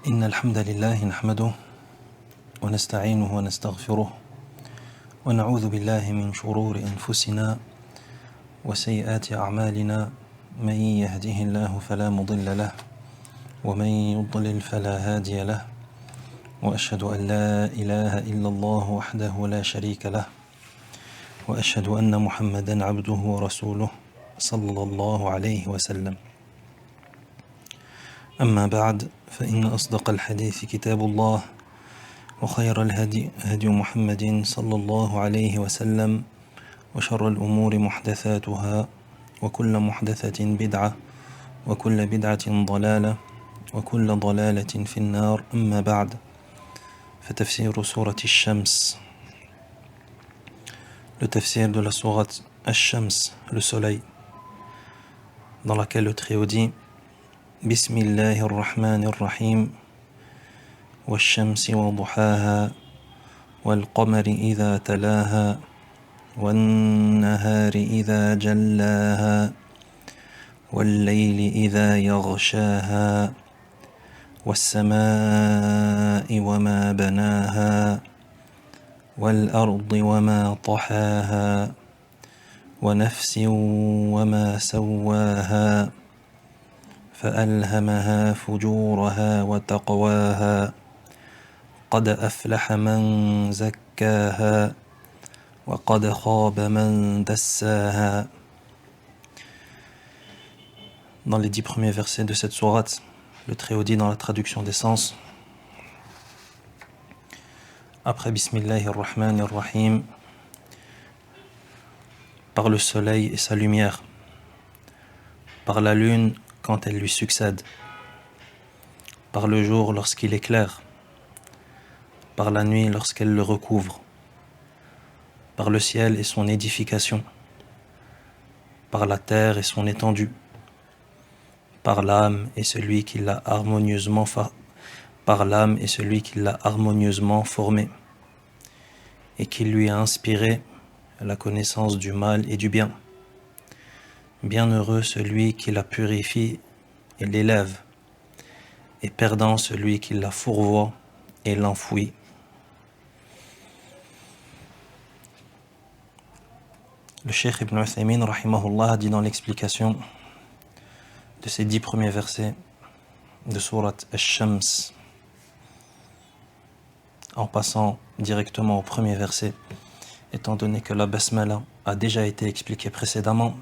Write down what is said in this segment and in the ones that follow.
إن الحمد لله نحمده ونستعينه ونستغفره ونعوذ بالله من شرور أنفسنا وسيئات أعمالنا من يهده الله فلا مضل له ومن يضلل فلا هادي له وأشهد أن لا إله إلا الله وحده لا شريك له وأشهد أن محمدا عبده ورسوله صلى الله عليه وسلم. أما بعد فإن أصدق الحديث كتاب الله وخير الهدي هدي محمد صلى الله عليه وسلم وشر الأمور محدثاتها وكل محدثة بدعة وكل بدعة ضلالة وكل ضلالة في النار. أما بعد فتفسير سورة الشمس. Le tafsir de la sourate Ash-Shams, le soleil, dans laquelle le Très-Haut dit Bismillahir Rahmanir Rahim والشمس وضحاها والقمر إذا تلاها والنهار إذا جلاها والليل إذا يغشاها والسماء وما بناها والأرض وما طحاها ونفس وما سواها فألهمها فجورها وتقواها قد أفلح من زكاها وقد خاب من دساها. Dans les 10 premiers versets de cette sourate, le Très-Haut dit dans la traduction des sens, après Bismillahir Rahmanir Rahim, par le soleil et sa lumière, par la lune quand elle lui succède, par le jour lorsqu'il éclaire, par la nuit lorsqu'elle le recouvre, par le ciel et son édification, par la terre et son étendue, par l'âme et celui qui l'a harmonieusement formé et qui lui a inspiré la connaissance du mal et du bien. Bienheureux celui qui la purifie et l'élève, et perdant celui qui la fourvoie et l'enfouit. Le Cheikh Ibn Uthaymin rahimahullah dit dans l'explication de ces 10 premiers versets de sourate Ash-Shams, en passant directement au premier verset, étant donné que la basmala a déjà été expliquée précédemment,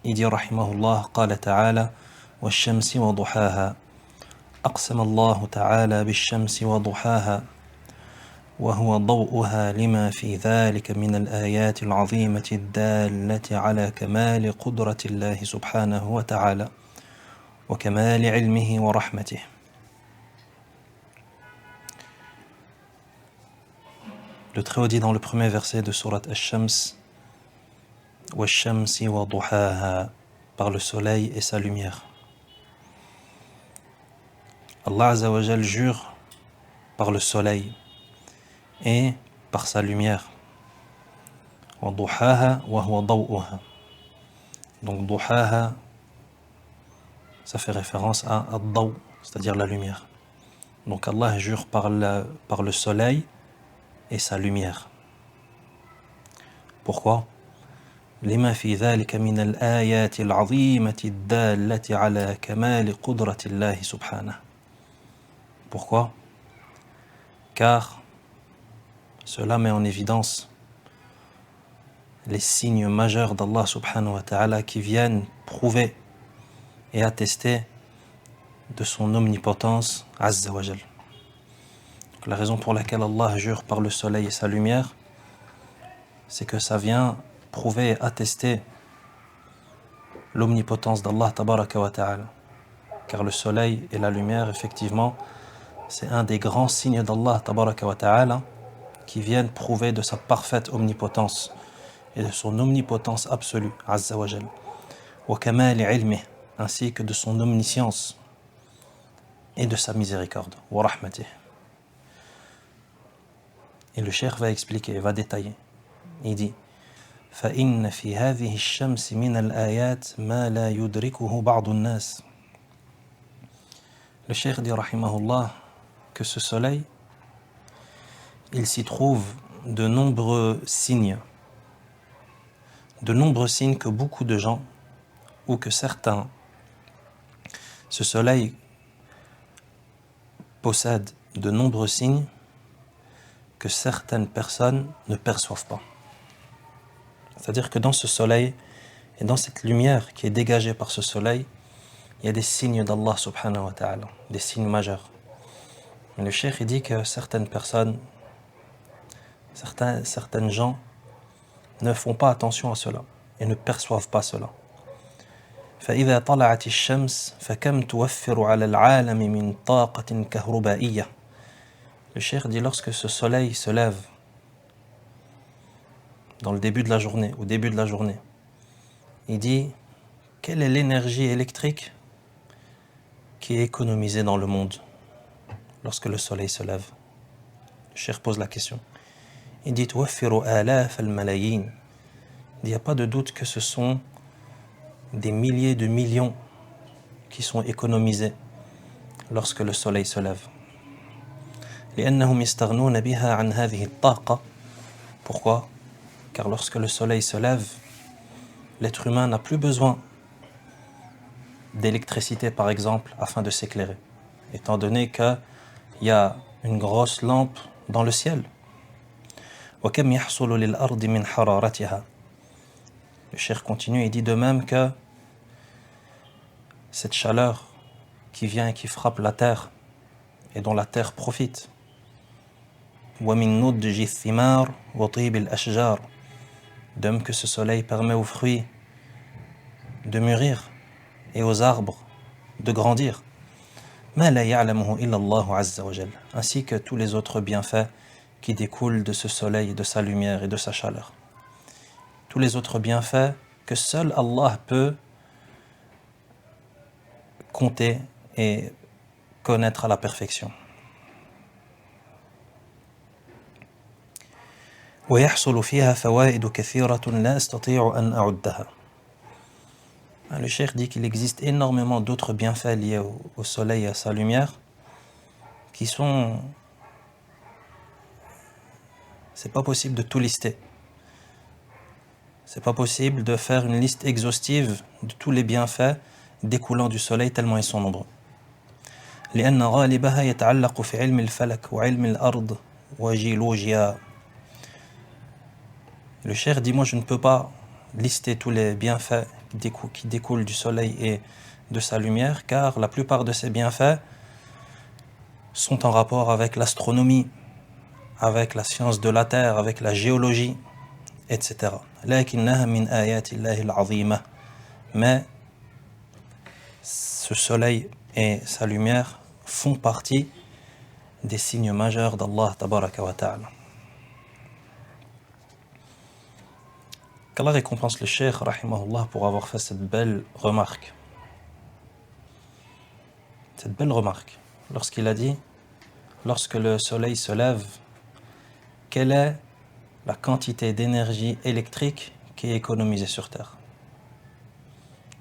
il dit rahimahullah qala ta'ala wash-shamsi wa duhaha aqsama Allah ta'ala bish-shamsi wa duhaha وهو ضوءها لما في ذلك من الآيات العظيمة الدالة على كمال قدرة الله سبحانه وتعالى وكمال علمه ورحمته. Le Très-Haut dit dans le premier verset de sourate Ash-Shams وَالشَّمْسِ وَضُحَاهَا, par le soleil et sa lumière. Allah Azza wa Jal jure par le soleil et par sa lumière. وَضُحَاهَا وَهُوَ ضَوْءُهَا. Donc duhaha, ça fait référence à ad-daw, c'est-à-dire la lumière. Donc Allah jure par le soleil et sa lumière. Pourquoi? لما في ذلك من الآيات العظيمة الدالة على كمال قدرة الله سبحانه. Pourquoi? Car cela met en évidence les signes majeurs d'Allah subhanahu wa ta'ala qui viennent prouver et attester de son omnipotence azza wa jal. La raison pour laquelle Allah jure par le soleil et sa lumière, c'est que ça vient prouver et attester l'omnipotence d'Allah tabaraka wa ta'ala. Car le soleil et la lumière, effectivement, c'est un des grands signes d'Allah tabaraka wa ta'ala qui viennent prouver de sa parfaite omnipotence et de son omnipotence absolue, azza wa jal. Wa kamali ilmih, ainsi que de son omniscience et de sa miséricorde, wa rahmatih. Et le cheikh va expliquer, va détailler. Il dit فإن في هذه الشمس من الآيات ما لا يدركه بعض الناس Le cheikh dit rahimahullah que ce soleil, il s'y trouve de nombreux signes que beaucoup de gens, ou que certains, ce soleil possède de nombreux signes que certaines personnes ne perçoivent pas. C'est-à-dire que dans ce soleil et dans cette lumière qui est dégagée par ce soleil, il y a des signes d'Allah subhanahu wa ta'ala, des signes majeurs. Mais le cheikh dit que certaines personnes, certaines gens ne font pas attention à cela et ne perçoivent pas cela. فإذا طلعت الشمس فكم توفر على العالم من طاقة كهربائية. Le cheikh dit lorsque ce soleil se lève dans le début de la journée, au début de la journée, il dit quelle est l'énergie électrique qui est économisée dans le monde lorsque le soleil se lève. Le cheikh pose la question. Il dit توفر آلاف الملايين. Il n'y a pas de doute que ce sont des milliers de millions qui sont économisés lorsque le soleil se lève. لأنهم يستغنون بها عن هذه الطاقة. Pourquoi? Car lorsque le soleil se lève, l'être humain n'a plus besoin d'électricité par exemple afin de s'éclairer, étant donné qu'il y a une grosse lampe dans le ciel. وكم يحصل للأرض من حرارتها. Le cheikh continue et dit de même que cette chaleur qui vient et qui frappe la terre et dont la terre profite. ومن نضج الثمار وطيب الأشجار. De même que ce soleil permet aux fruits de mûrir et aux arbres de grandir. ما لا يعلمه إلا الله عز وجل. Ainsi que tous les autres bienfaits qui découlent de ce soleil, de sa lumière et de sa chaleur. Tous les autres bienfaits que seul Allah peut compter et connaître à la perfection. ويحصل فيها فوائد كثيرة لا أستطيع أن أعدها. Le cheikh dit qu'il existe énormément d'autres bienfaits liés au soleil et à sa lumière qui sont... C'est pas possible de tout lister. C'est pas possible de faire une liste exhaustive de tous les bienfaits découlant du soleil tellement ils sont nombreux. لأن غالبها يتعلق في علم الفلك وعلم الأرض وجيولوجيا. Le cheikh dit, moi je ne peux pas lister tous les bienfaits qui découlent du soleil et de sa lumière, car la plupart de ces bienfaits sont en rapport avec l'astronomie, avec la science de la terre, avec la géologie, etc. لكنها من آيات الله العظيمة. Mais ce soleil et sa lumière font partie des signes majeurs d'Allah tabaraka wa ta'ala. Qu'Allah récompense le cheikh rahimahullah pour avoir fait cette belle remarque. Cette belle remarque, lorsqu'il a dit, lorsque le soleil se lève, quelle est la quantité d'énergie électrique qui est économisée sur Terre?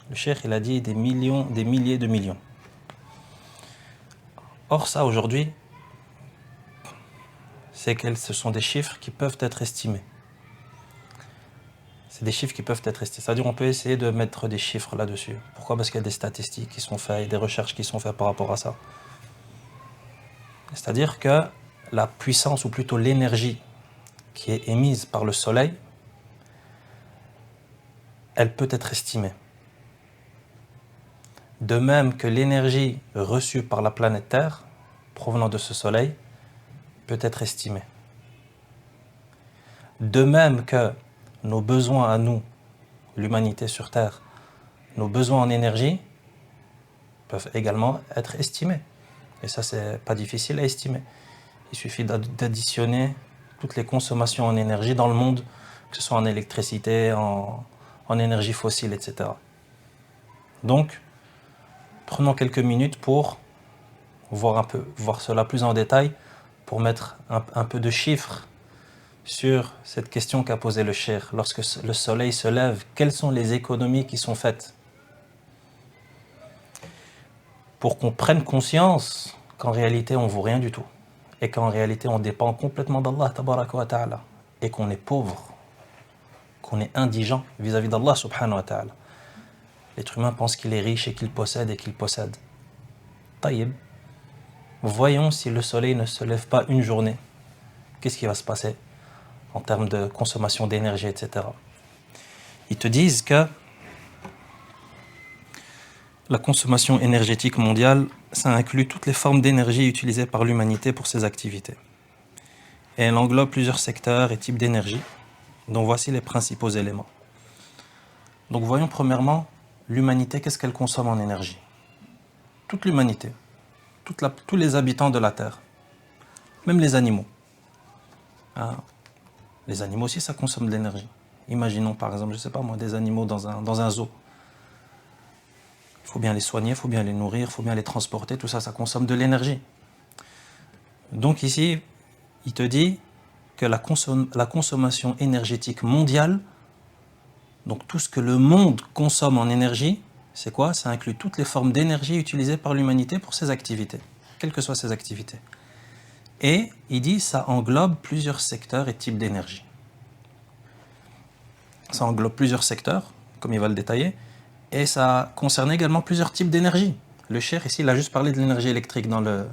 Le cheikh, il a dit des millions, des milliers de millions. Or, ça, aujourd'hui, ce sont des chiffres qui peuvent être estimés. C'est des chiffres qui peuvent être estimés. C'est-à-dire, on peut essayer de mettre des chiffres là-dessus. Pourquoi? Parce qu'il y a des statistiques qui sont faites, des recherches qui sont faites par rapport à ça. C'est-à-dire que la puissance, ou plutôt l'énergie qui est émise par le soleil, elle peut être estimée. De même que l'énergie reçue par la planète Terre, provenant de ce soleil, peut être estimée. De même que nos besoins à nous, l'humanité sur Terre, nos besoins en énergie peuvent également être estimés. Et ça, c'est pas difficile à estimer. Il suffit d'additionner toutes les consommations en énergie dans le monde, que ce soit en électricité, en énergie fossile, etc. Donc, prenons quelques minutes pour voir cela plus en détail, pour mettre un peu de chiffres sur cette question qu'a posée le cheikh. Lorsque le soleil se lève, quelles sont les économies qui sont faites? pour qu'on prenne conscience qu'en réalité on ne vaut rien du tout et qu'en réalité on dépend complètement d'Allah tabaraka wa ta'ala et qu'on est pauvre, qu'on est indigent vis-à-vis d'Allah subhanahu wa ta'ala. L'être humain pense qu'il est riche et qu'il possède et qu'il possède. Taïb, voyons si le soleil ne se lève pas une journée, qu'est-ce qui va se passer en termes de consommation d'énergie, etc. Ils te disent que la consommation énergétique mondiale, ça inclut toutes les formes d'énergie utilisées par l'humanité pour ses activités. Et elle englobe plusieurs secteurs et types d'énergie, dont voici les principaux éléments. Donc voyons premièrement, l'humanité, qu'est-ce qu'elle consomme en énergie? Toute l'humanité, tous les habitants de la Terre, même les animaux. Ah, les animaux aussi, ça consomme de l'énergie. Imaginons par exemple, je ne sais pas moi, des animaux dans un zoo. Il faut bien les soigner, il faut bien les nourrir, il faut bien les transporter, tout ça, ça consomme de l'énergie. Donc ici, il te dit que la consommation énergétique mondiale, donc tout ce que le monde consomme en énergie, c'est quoi? Ça inclut toutes les formes d'énergie utilisées par l'humanité pour ses activités, quelles que soient ses activités. Et il dit ça englobe plusieurs secteurs et types d'énergie. Ça englobe plusieurs secteurs, comme il va le détailler, et ça concerne également plusieurs types d'énergie. Le cheikh ici, il a juste parlé de l'énergie électrique dans le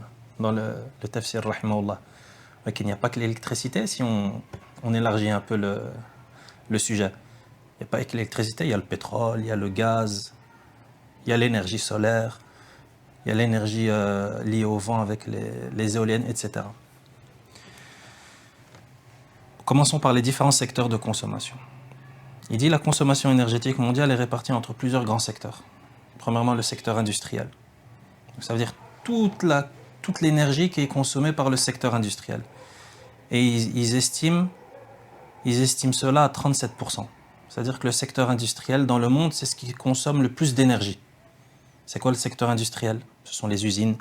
tafsir, rahimahullah. Mais qu'il n'y a pas que l'électricité, si on élargit un peu le sujet. Il n'y a pas que l'électricité, il y a le pétrole, il y a le gaz, il y a l'énergie solaire, il y a l'énergie liée au vent avec les éoliennes, etc. Commençons par les différents secteurs de consommation. Il dit que la consommation énergétique mondiale est répartie entre plusieurs grands secteurs. Premièrement, le secteur industriel. Donc, ça veut dire toute l'énergie qui est consommée par le secteur industriel. Et ils estiment cela à 37%. C'est-à-dire que le secteur industriel dans le monde, c'est ce qui consomme le plus d'énergie. C'est quoi le secteur industriel? Ce sont les usines,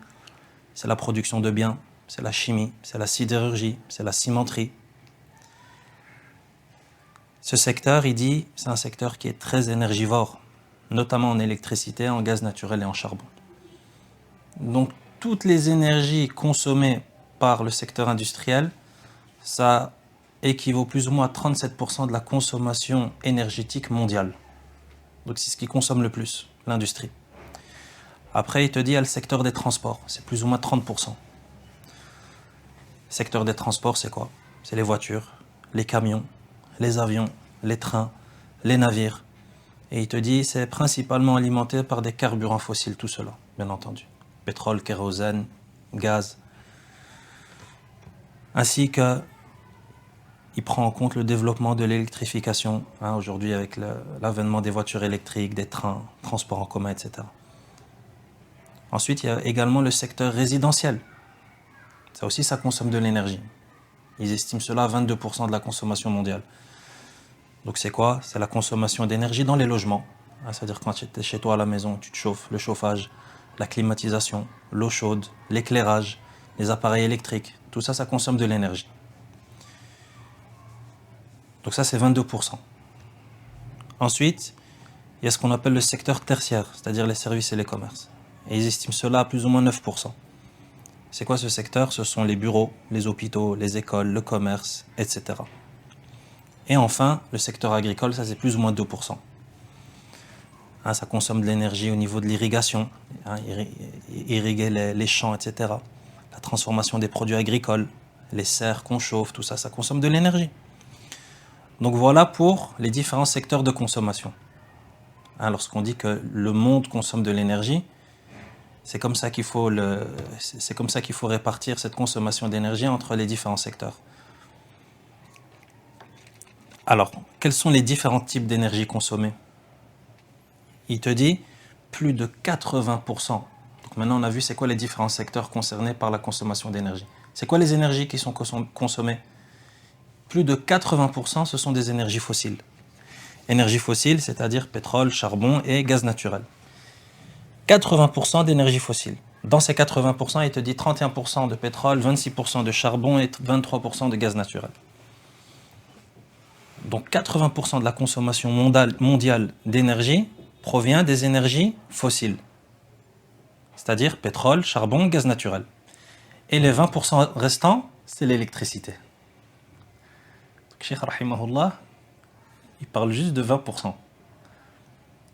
c'est la production de biens, c'est la chimie, c'est la sidérurgie, c'est la cimenterie. Ce secteur, il dit, c'est un secteur qui est très énergivore, notamment en électricité, en gaz naturel et en charbon. Donc, toutes les énergies consommées par le secteur industriel, ça équivaut plus ou moins à 37% de la consommation énergétique mondiale. Donc, c'est ce qui consomme le plus, l'industrie. Après, il te dit, il y a le secteur des transports, c'est plus ou moins 30%. Le secteur des transports, c'est quoi? C'est les voitures, les camions, les avions, les trains, les navires. Et il te dit, c'est principalement alimenté par des carburants fossiles, tout cela, bien entendu. Pétrole, kérosène, gaz. Ainsi que, il prend en compte le développement de l'électrification, aujourd'hui avec l'avènement des voitures électriques, des trains, transports en commun, etc. Ensuite, il y a également le secteur résidentiel. Ça aussi, ça consomme de l'énergie. Ils estiment cela à 22% de la consommation mondiale. Donc c'est quoi? C'est la consommation d'énergie dans les logements. C'est-à-dire quand tu es chez toi à la maison, tu te chauffes, le chauffage, la climatisation, l'eau chaude, l'éclairage, les appareils électriques. Tout ça, ça consomme de l'énergie. Donc ça, c'est 22%. Ensuite, il y a ce qu'on appelle le secteur tertiaire, c'est-à-dire les services et les commerces. Et ils estiment cela à plus ou moins 9%. C'est quoi ce secteur? Ce sont les bureaux, les hôpitaux, les écoles, le commerce, etc. Et enfin, le secteur agricole, ça c'est plus ou moins 2%. Ça consomme de l'énergie au niveau de l'irrigation, irriguer les champs, etc. La transformation des produits agricoles, les serres qu'on chauffe, tout ça, ça consomme de l'énergie. Donc voilà pour les différents secteurs de consommation. Lorsqu'on dit que le monde consomme de l'énergie, c'est comme ça qu'il faut répartir cette consommation d'énergie entre les différents secteurs. Alors, quels sont les différents types d'énergie consommée? Il te dit plus de 80%. Donc maintenant, on a vu c'est quoi les différents secteurs concernés par la consommation d'énergie. C'est quoi les énergies qui sont consommées? Plus de 80%, ce sont des énergies fossiles. Énergie fossile, c'est-à-dire pétrole, charbon et gaz naturel. 80% d'énergie fossile. Dans ces 80%, il te dit 31% de pétrole, 26% de charbon et 23% de gaz naturel. Donc 80% de la consommation mondiale d'énergie provient des énergies fossiles. c'est-à-dire pétrole, charbon, gaz naturel. Et les 20% restants, c'est l'électricité. Cheikh Rahimahullah, il parle juste de 20%.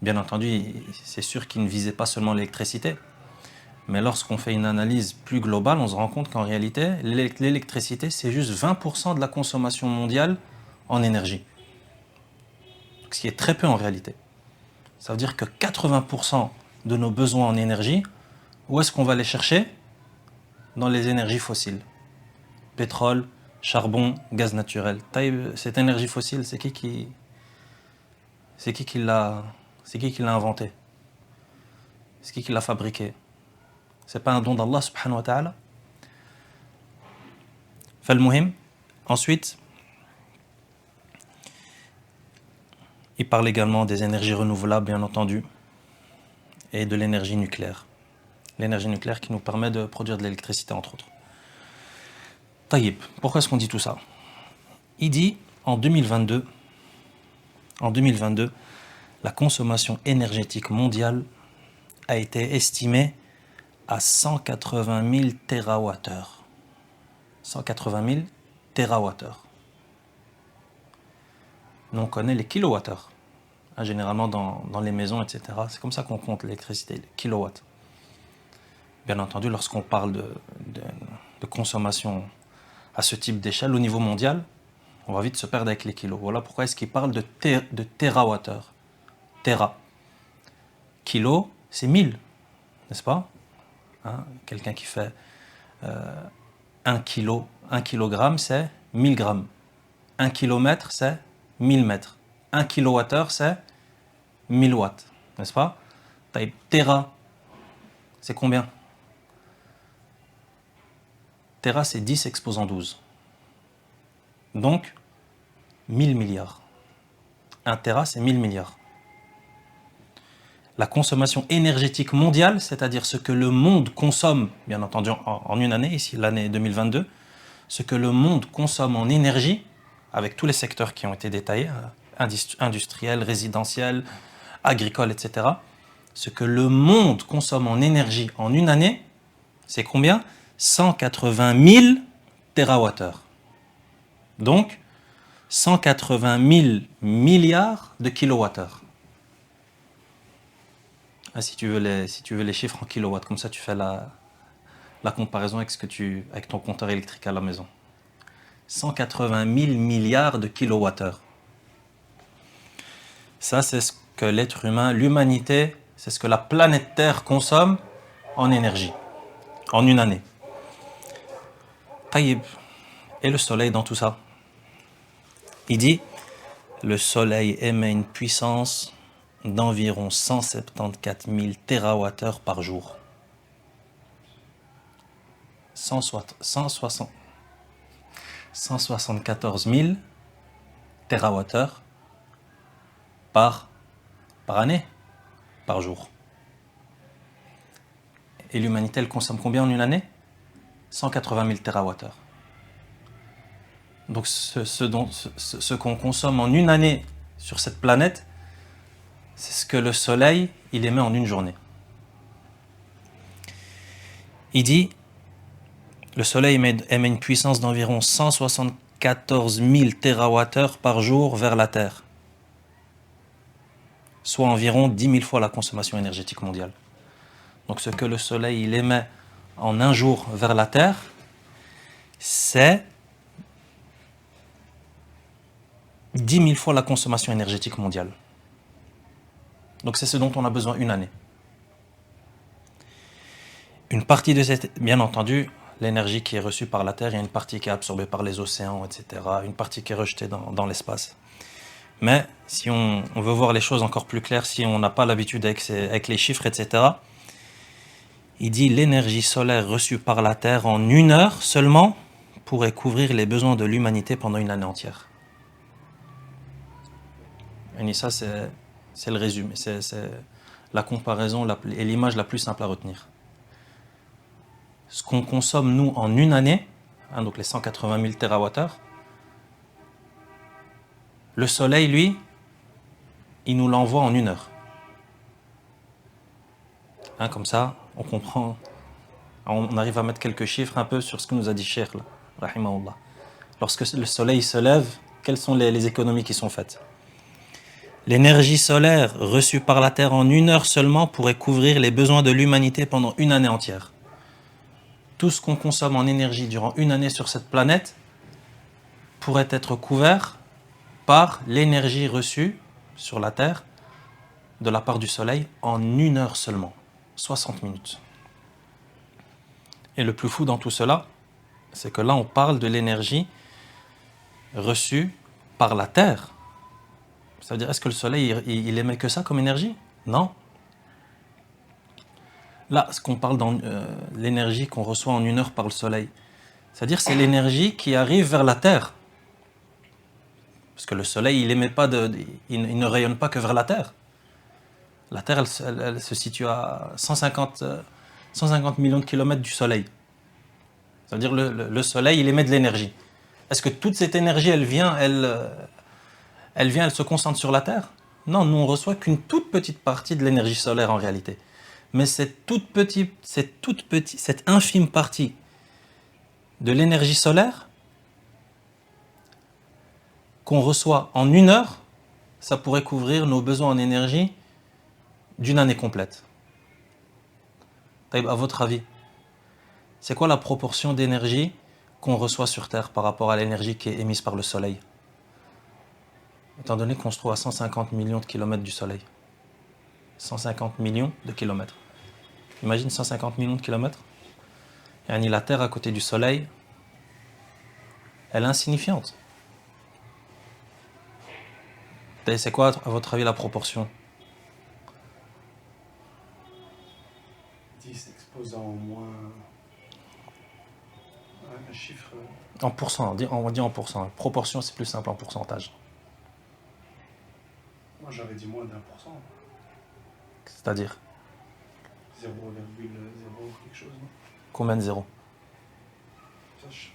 Bien entendu, c'est sûr qu'il ne visait pas seulement l'électricité. Mais lorsqu'on fait une analyse plus globale, on se rend compte qu'en réalité, l'électricité, c'est juste 20% de la consommation mondiale en énergie. Ce qui est très peu en réalité. Ça veut dire que 80% de nos besoins en énergie, où est-ce qu'on va les chercher? Dans les énergies fossiles. Pétrole, charbon, gaz naturel. Cette énergie fossile, c'est qui l'a inventé? C'est qui l'a fabriqué? C'est pas un don d'Allah subhanahu wa ta'ala? Falmuhim. Ensuite, il parle également des énergies renouvelables, bien entendu, et de l'énergie nucléaire. L'énergie nucléaire qui nous permet de produire de l'électricité, entre autres. Taïb, pourquoi est-ce qu'on dit tout ça? Il dit, en 2022, la consommation énergétique mondiale a été estimée à 180 000 TWh. 180 000 TWh. Nous, on connaît les kilowattheures. Généralement, dans les maisons, etc. C'est comme ça qu'on compte l'électricité, les kilowatts. Bien entendu, lorsqu'on parle de consommation à ce type d'échelle au niveau mondial, on va vite se perdre avec les kilos. Voilà pourquoi est-ce qu'il parle de térawattheures. Téra. Kilo, c'est 1000, n'est-ce pas? Quelqu'un qui fait 1 kilo, 1 kilogramme, c'est 1000 grammes. 1 kilomètre, c'est 1000 mètres. 1 kilowattheure, c'est 1000 watts, n'est-ce pas? Téra, c'est combien? Téra, c'est 10 exposant 12. Donc, 1000 milliards. 1 téra, c'est 1000 milliards. La consommation énergétique mondiale, c'est-à-dire ce que le monde consomme, bien entendu en une année, ici l'année 2022, ce que le monde consomme en énergie, avec tous les secteurs qui ont été détaillés, industriel, résidentiel, agricole, etc. Ce que le monde consomme en énergie en une année, c'est combien? 180 000 térawattheures. Donc, 180 000 milliards de kilowattheures. Si tu veux les chiffres en kilowatts, comme ça tu fais la comparaison avec ton compteur électrique à la maison. 180 000 milliards de kilowattheures. Ça, c'est ce que l'être humain, l'humanité, c'est ce que la planète Terre consomme en énergie, en une année. Taïb. Et le soleil dans tout ça? Il dit, le soleil émet une puissance d'environ 174 000 térawattheures par jour. 174 000 térawattheures par année, par jour. Et l'humanité, elle consomme combien en une année? 180 000 térawattheures. Donc ce qu'on consomme en une année sur cette planète, c'est ce que le soleil, il émet en une journée. Il dit, le soleil émet une puissance d'environ 174 000 térawattheures par jour vers la Terre, soit environ 10 000 fois la consommation énergétique mondiale. Donc ce que le soleil il émet en un jour vers la Terre, c'est 10 000 fois la consommation énergétique mondiale. Donc c'est ce dont on a besoin une année. Une partie de cette, bien entendu, l'énergie qui est reçue par la Terre, il y a une partie qui est absorbée par les océans, etc. Une partie qui est rejetée dans l'espace. Mais si on veut voir les choses encore plus claires, si on n'a pas l'habitude avec les chiffres, etc., il dit l'énergie solaire reçue par la Terre en une heure seulement pourrait couvrir les besoins de l'humanité pendant une année entière. Et ça, c'est le résumé, c'est la comparaison et l'image la plus simple à retenir. Ce qu'on consomme, nous, en une année, donc les 180 000 térawattheures, le soleil, lui, il nous l'envoie en une heure. Hein, comme ça, on comprend, on arrive à mettre quelques chiffres un peu sur ce que nous a dit Cheikh, là, rahimahullah. Lorsque le soleil se lève, quelles sont les économies qui sont faites? L'énergie solaire reçue par la Terre en 1 heure seulement pourrait couvrir les besoins de l'humanité pendant une année entière. Tout ce qu'on consomme en énergie durant une année sur cette planète pourrait être couvert par l'énergie reçue sur la Terre de la part du Soleil en 1 heure seulement, 60 minutes. Et le plus fou dans tout cela, c'est que là on parle de l'énergie reçue par la Terre. Ça veut dire, est-ce que le Soleil, il émet que ça comme énergie? Non. Là, ce qu'on parle dans l'énergie qu'on reçoit en 1 heure par le Soleil, c'est-à-dire c'est l'énergie qui arrive vers la Terre. Parce que le Soleil, il ne rayonne pas que vers la Terre. La Terre, elle se situe à 150 millions de kilomètres du Soleil. Ça veut dire le Soleil, il émet de l'énergie. Est-ce que toute cette énergie, elle se concentre sur la Terre? Non, nous on reçoit qu'une toute petite partie de l'énergie solaire en réalité. Mais cette infime partie de l'énergie solaire qu'on reçoit en 1 heure, ça pourrait couvrir nos besoins en énergie d'une année complète. À votre avis, c'est quoi la proportion d'énergie qu'on reçoit sur Terre par rapport à l'énergie qui est émise par le Soleil? Étant donné qu'on se trouve à 150 millions de kilomètres du Soleil. 150 millions de kilomètres. Imagine 150 millions de kilomètres. Et la Terre à côté du Soleil, elle est insignifiante. Et c'est quoi, à votre avis, la proportion? 10 exposant au moins un chiffre. En pourcent, on dit en pourcent. Proportion, c'est plus simple en pourcentage. Moi j'avais dit moins d'1%. C'est-à-dire 0,0 quelque chose, non? combien de zéros? Ça, je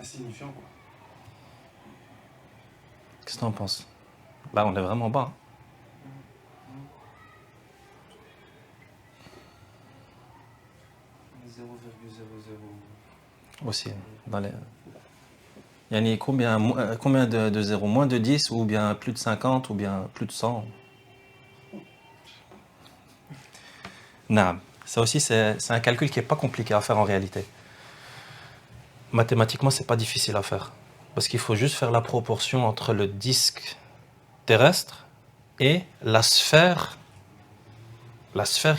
insignifiant quoi. Qu'est-ce que tu en penses? Là, on est vraiment bas. Hein. 0,00. Aussi, dans les... Il y a combien de zéros? Moins de 10 ou bien plus de 50 ou bien plus de 100? Non, ça aussi c'est un calcul qui n'est pas compliqué à faire en réalité. Mathématiquement, c'est pas difficile à faire. Parce qu'il faut juste faire la proportion entre le disque terrestre et la sphère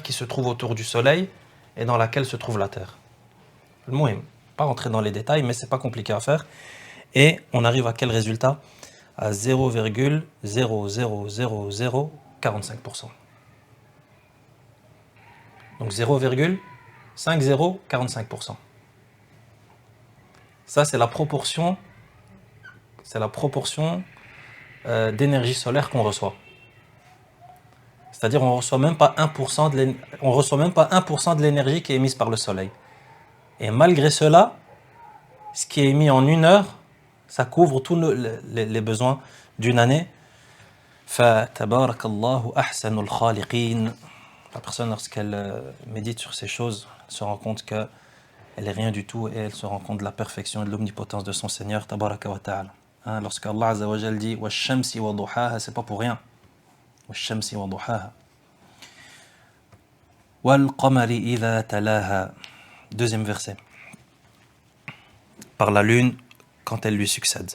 qui se trouve autour du Soleil et dans laquelle se trouve la Terre. Le mot est pas rentrer dans les détails, mais c'est pas compliqué à faire. Et on arrive à quel résultat? À 0,00045%. Donc 0,5045%. Ça, c'est la proportion d'énergie solaire qu'on reçoit. C'est-à-dire on reçoit même pas 1% de l'énergie qui est émise par le Soleil. Et malgré cela, ce qui est émis en 1 heure, ça couvre tous les besoins d'une année. Fatabarakallahu ahsanul khaliqin. La personne, lorsqu'elle médite sur ces choses, se rend compte qu'elle est rien du tout et elle se rend compte de la perfection et de l'omnipotence de son Seigneur, tabaraka wa ta'ala. Hein, lorsqu'Allah Azza wa Jal dit « Wash-shamsi wa duhaha », c'est pas pour rien. « Wash-shamsi wa duhaha ». « Wal-qamari idha talaha » Deuxième verset. Par la lune quand elle lui succède.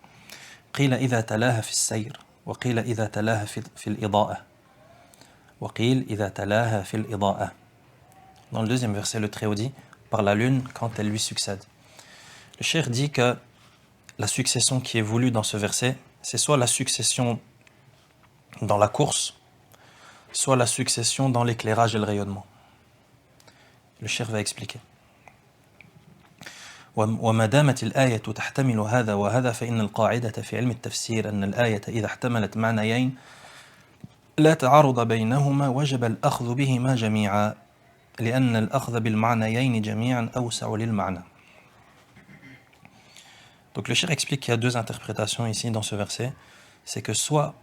« Qila idha talaha fi s-sayr » wa qila idha talaha fi l-ida'a. وقيل إذا تلاها في الإضاءة. Dans le deuxième verset, le Très-Haut dit par la lune quand elle lui succède. Le cheikh dit que la succession qui est voulue dans ce verset, c'est soit la succession dans la course, soit la succession dans l'éclairage et le rayonnement. Le cheikh va expliquer. وما دامت الآية تحتمل هذا وهذا فإن القاعدة في علم التفسير أن الآية إذا احتملت معنيين لا تعارض بينهما وجب الأخذ بهما جميعا لأن الأخذ بالمعنيين جميعا أوسع للمعنى. Donc le cheikh explique qu'il y a deux interprétations ici dans ce verset. C'est que soit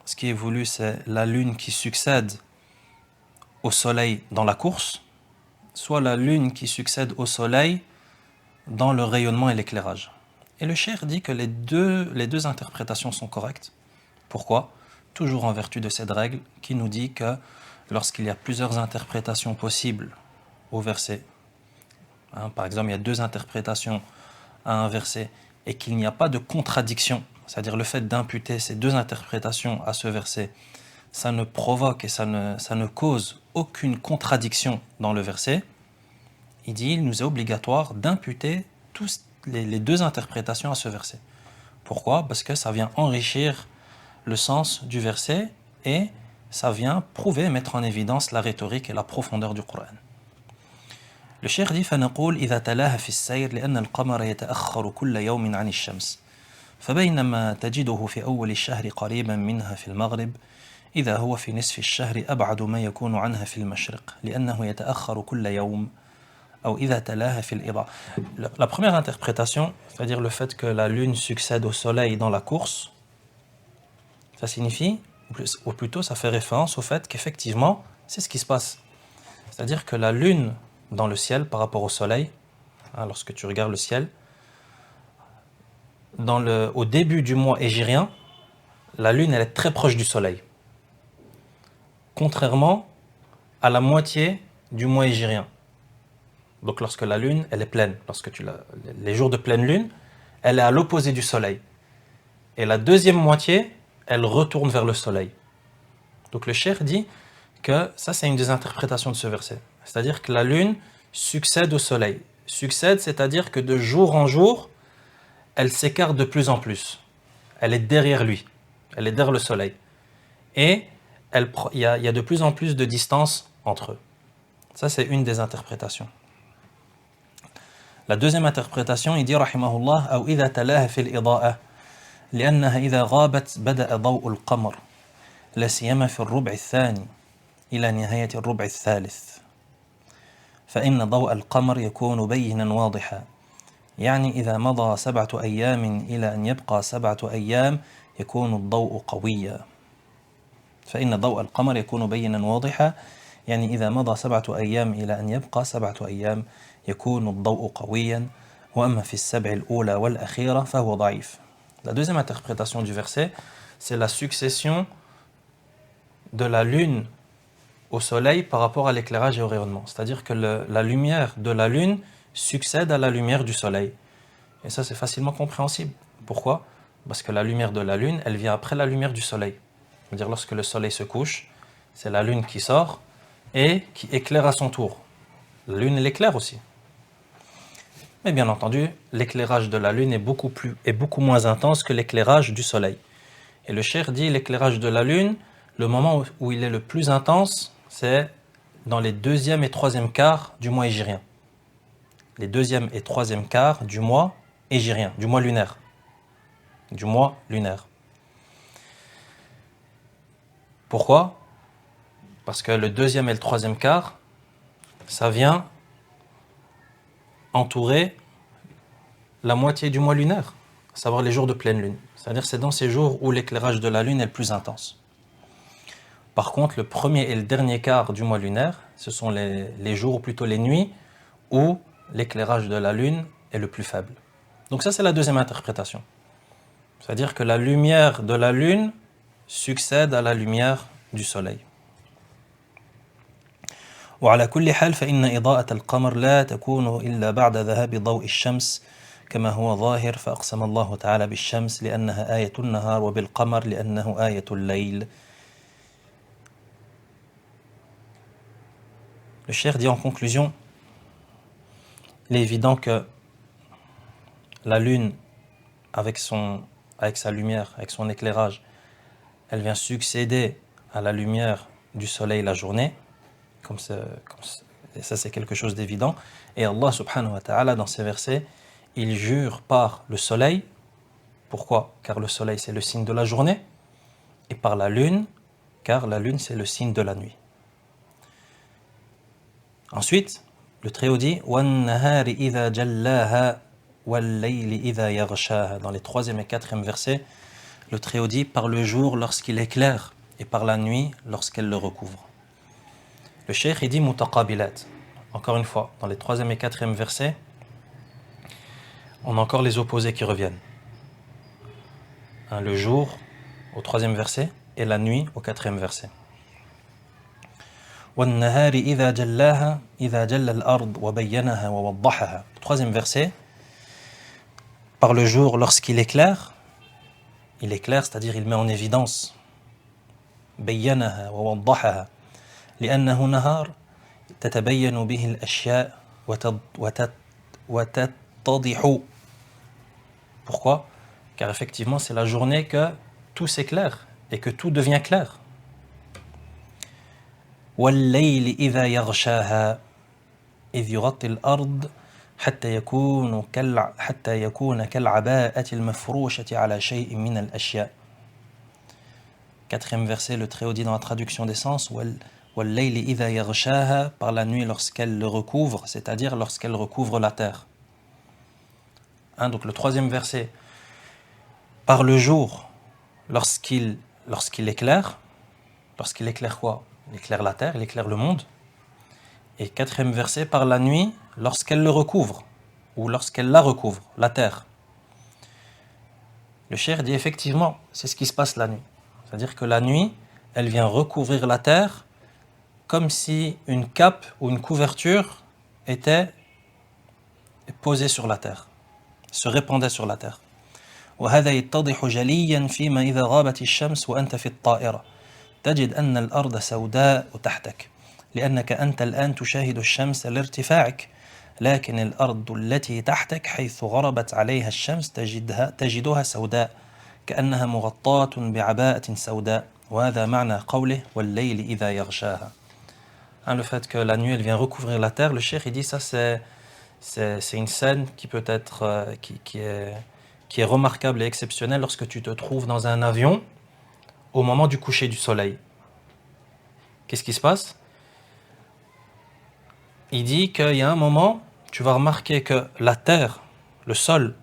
ce qui est voulu c'est la lune qui succède au soleil dans la course, soit la lune qui succède au soleil dans le rayonnement et l'éclairage. Et le cheikh dit que les deux interprétations sont correctes. Pourquoi? Toujours en vertu de cette règle qui nous dit que lorsqu'il y a plusieurs interprétations possibles au verset, par exemple il y a deux interprétations à un verset et qu'il n'y a pas de contradiction, c'est-à-dire le fait d'imputer ces deux interprétations à ce verset, ça ne provoque et ça ne cause aucune contradiction dans le verset, il nous est obligatoire d'imputer tous les deux interprétations à ce verset. Pourquoi? Parce que ça vient enrichir le sens du verset et ça vient prouver, mettre en évidence la rhétorique et la profondeur du Coran. Le cheikh dit فنقول إذا تلاها في السير لأن القمر يتأخر كل يوم عن الشمس فبينما تجده في أول الشهر قريبا منها في المغرب إذا هو في نصف الشهر أبعد ما يكون عنها في المشرق لأنه يتأخر كل يوم أو إذا تلاها في الإضاءة. La première interprétation, c'est-à-dire le fait que la lune succède au soleil dans la course, ça signifie, ou plutôt ça fait référence au fait qu'effectivement, c'est ce qui se passe. C'est-à-dire que la lune dans le ciel par rapport au soleil, lorsque tu regardes le ciel, au début du mois hégirien, la lune elle est très proche du soleil. Contrairement à la moitié du mois hégirien. Donc lorsque la lune elle est pleine, les jours de pleine lune, elle est à l'opposé du soleil. Et la deuxième moitié, elle retourne vers le soleil. Donc le cheikh dit que ça c'est une des interprétations de ce verset. C'est-à-dire que la lune succède au soleil. Succède, c'est-à-dire que de jour en jour, elle s'écarte de plus en plus. Elle est derrière lui. Elle est derrière le soleil. Et il y a de plus en plus de distance entre eux. Ça c'est une des interprétations. La deuxième interprétation, il dit rahimahullah أو إذا تلاها في الإضاءة لأنها إذا غابت بدأ ضوء القمر لا سيما في الربع الثاني إلى نهاية الربع الثالث فإن ضوء القمر يكون بينا واضحا يعني إذا مضى 7 أيام إلى أن يبقى 7 أيام يكون الضوء قويا فإن ضوء القمر يكون بينا واضحا يعني إذا مضى 7 أيام إلى أن يبقى 7 أيام يكون الضوء قويا وأما في السبع الأولى والأخيرة فهو ضعيف. La deuxième interprétation du verset, c'est la succession de la lune au soleil par rapport à l'éclairage et au rayonnement. C'est-à-dire que la lumière de la lune succède à la lumière du soleil. Et ça, c'est facilement compréhensible. Pourquoi? Parce que la lumière de la lune, elle vient après la lumière du soleil. C'est-à-dire lorsque le soleil se couche, c'est la lune qui sort et qui éclaire à son tour. La lune, elle éclaire aussi. Mais bien entendu, l'éclairage de la lune est beaucoup moins intense que l'éclairage du soleil. Et le cheikh dit l'éclairage de la lune, le moment où il est le plus intense, c'est dans les deuxième et troisième quarts du mois hégirien. Les deuxième et troisième quarts du mois hégirien, du mois lunaire. Pourquoi? Parce que le deuxième et le troisième quart, ça vient entourer la moitié du mois lunaire, à savoir les jours de pleine lune. C'est-à-dire c'est dans ces jours où l'éclairage de la lune est le plus intense. Par contre, le premier et le dernier quart du mois lunaire, ce sont les jours, ou plutôt les nuits, où l'éclairage de la lune est le plus faible. Donc ça, c'est la deuxième interprétation. C'est-à-dire que la lumière de la lune succède à la lumière du soleil. وعلى كل حال فإن إضاءة القمر لا تكون إلا بعد ذهاب ضوء الشمس كما هو ظاهر فأقسم الله تعالى بالشمس لأنها آية النهار وبالقمر لأنه آية الليل. Le cheikh dit en conclusion, il est évident que la lune, avec sa lumière, avec son éclairage, elle vient succéder à la lumière du soleil la journée, et ça c'est quelque chose d'évident. Et Allah subhanahu wa ta'ala dans ces versets, il jure par le soleil. Pourquoi? Car le soleil c'est le signe de la journée, et par la lune, car la lune c'est le signe de la nuit. Ensuite, le Très-Haut dit وَالنَّهَارِ إِذَا جَلَّاهَا وَاللَّيْلِ إِذَا يَغْشَاهَا. Dans les 3e et 4e versets, le Très-Haut dit par le jour lorsqu'il éclaire et par la nuit lorsqu'elle le recouvre. Le cheikh il dit mutaqabilat. Encore une fois, dans les 3e et 4e versets, on a encore les opposés qui reviennent. Le jour au 3e verset et la nuit au 4e verset. وَالنَّهَارِ إِذَا جَلَّاهَا إِذَا جَلَّ الْأَرْضُ وَبَيَّنَهَا وَوَضَّحَهَا. 3e verset, par le jour lorsqu'il éclaire, il éclaire, c'est-à-dire il met en évidence. بَيَّنَهَا وَوَضَّحَهَا لأنه نهار تتبين به الأشياء وتتضح. Pourquoi? Car effectivement c'est la journée que tout s'éclaire et que tout devient clair. والليل إذا يغشاها إذ يغطي الأرض حتى يكون كالعباءة المفروشة على شيء من الأشياء. 4e verset, le Très-Haut dit dans la traduction des sens والليل إذا يغشاها, par la nuit lorsqu'elle le recouvre, c'est-à-dire lorsqu'elle recouvre la terre. Donc le 3e verset, par le jour lorsqu'il éclaire. Lorsqu'il éclaire quoi? Il éclaire la terre, il éclaire le monde. Et 4e verset, par la nuit, lorsqu'elle le recouvre, ou lorsqu'elle la recouvre, la terre. Le cheikh dit effectivement, c'est ce qui se passe la nuit. C'est-à-dire que la nuit, elle vient recouvrir la terre comme si une cape ou une couverture était posée sur la terre, se répandait sur la terre. وهذا يتضح جليا فيما إذا غابت الشمس وأنت في الطائرة تجد أن الأرض سوداء تحتك لأنك أنت الآن تشاهد الشمس لارتفاعك لكن الأرض التي تحتك حيث غربت عليها الشمس تجدها سوداء كأنها مغطاة بعباءة سوداء وهذا معنى قوله والليل إذا يغشاها. Le fait que la nuit elle vient recouvrir la terre, le cheikh il dit ça c'est une scène qui peut être qui est remarquable et exceptionnelle lorsque tu te trouves dans un avion au moment du coucher du soleil. Qu'est-ce qui se passe? Il dit qu'il y a un moment, tu vas remarquer que la terre, le sol,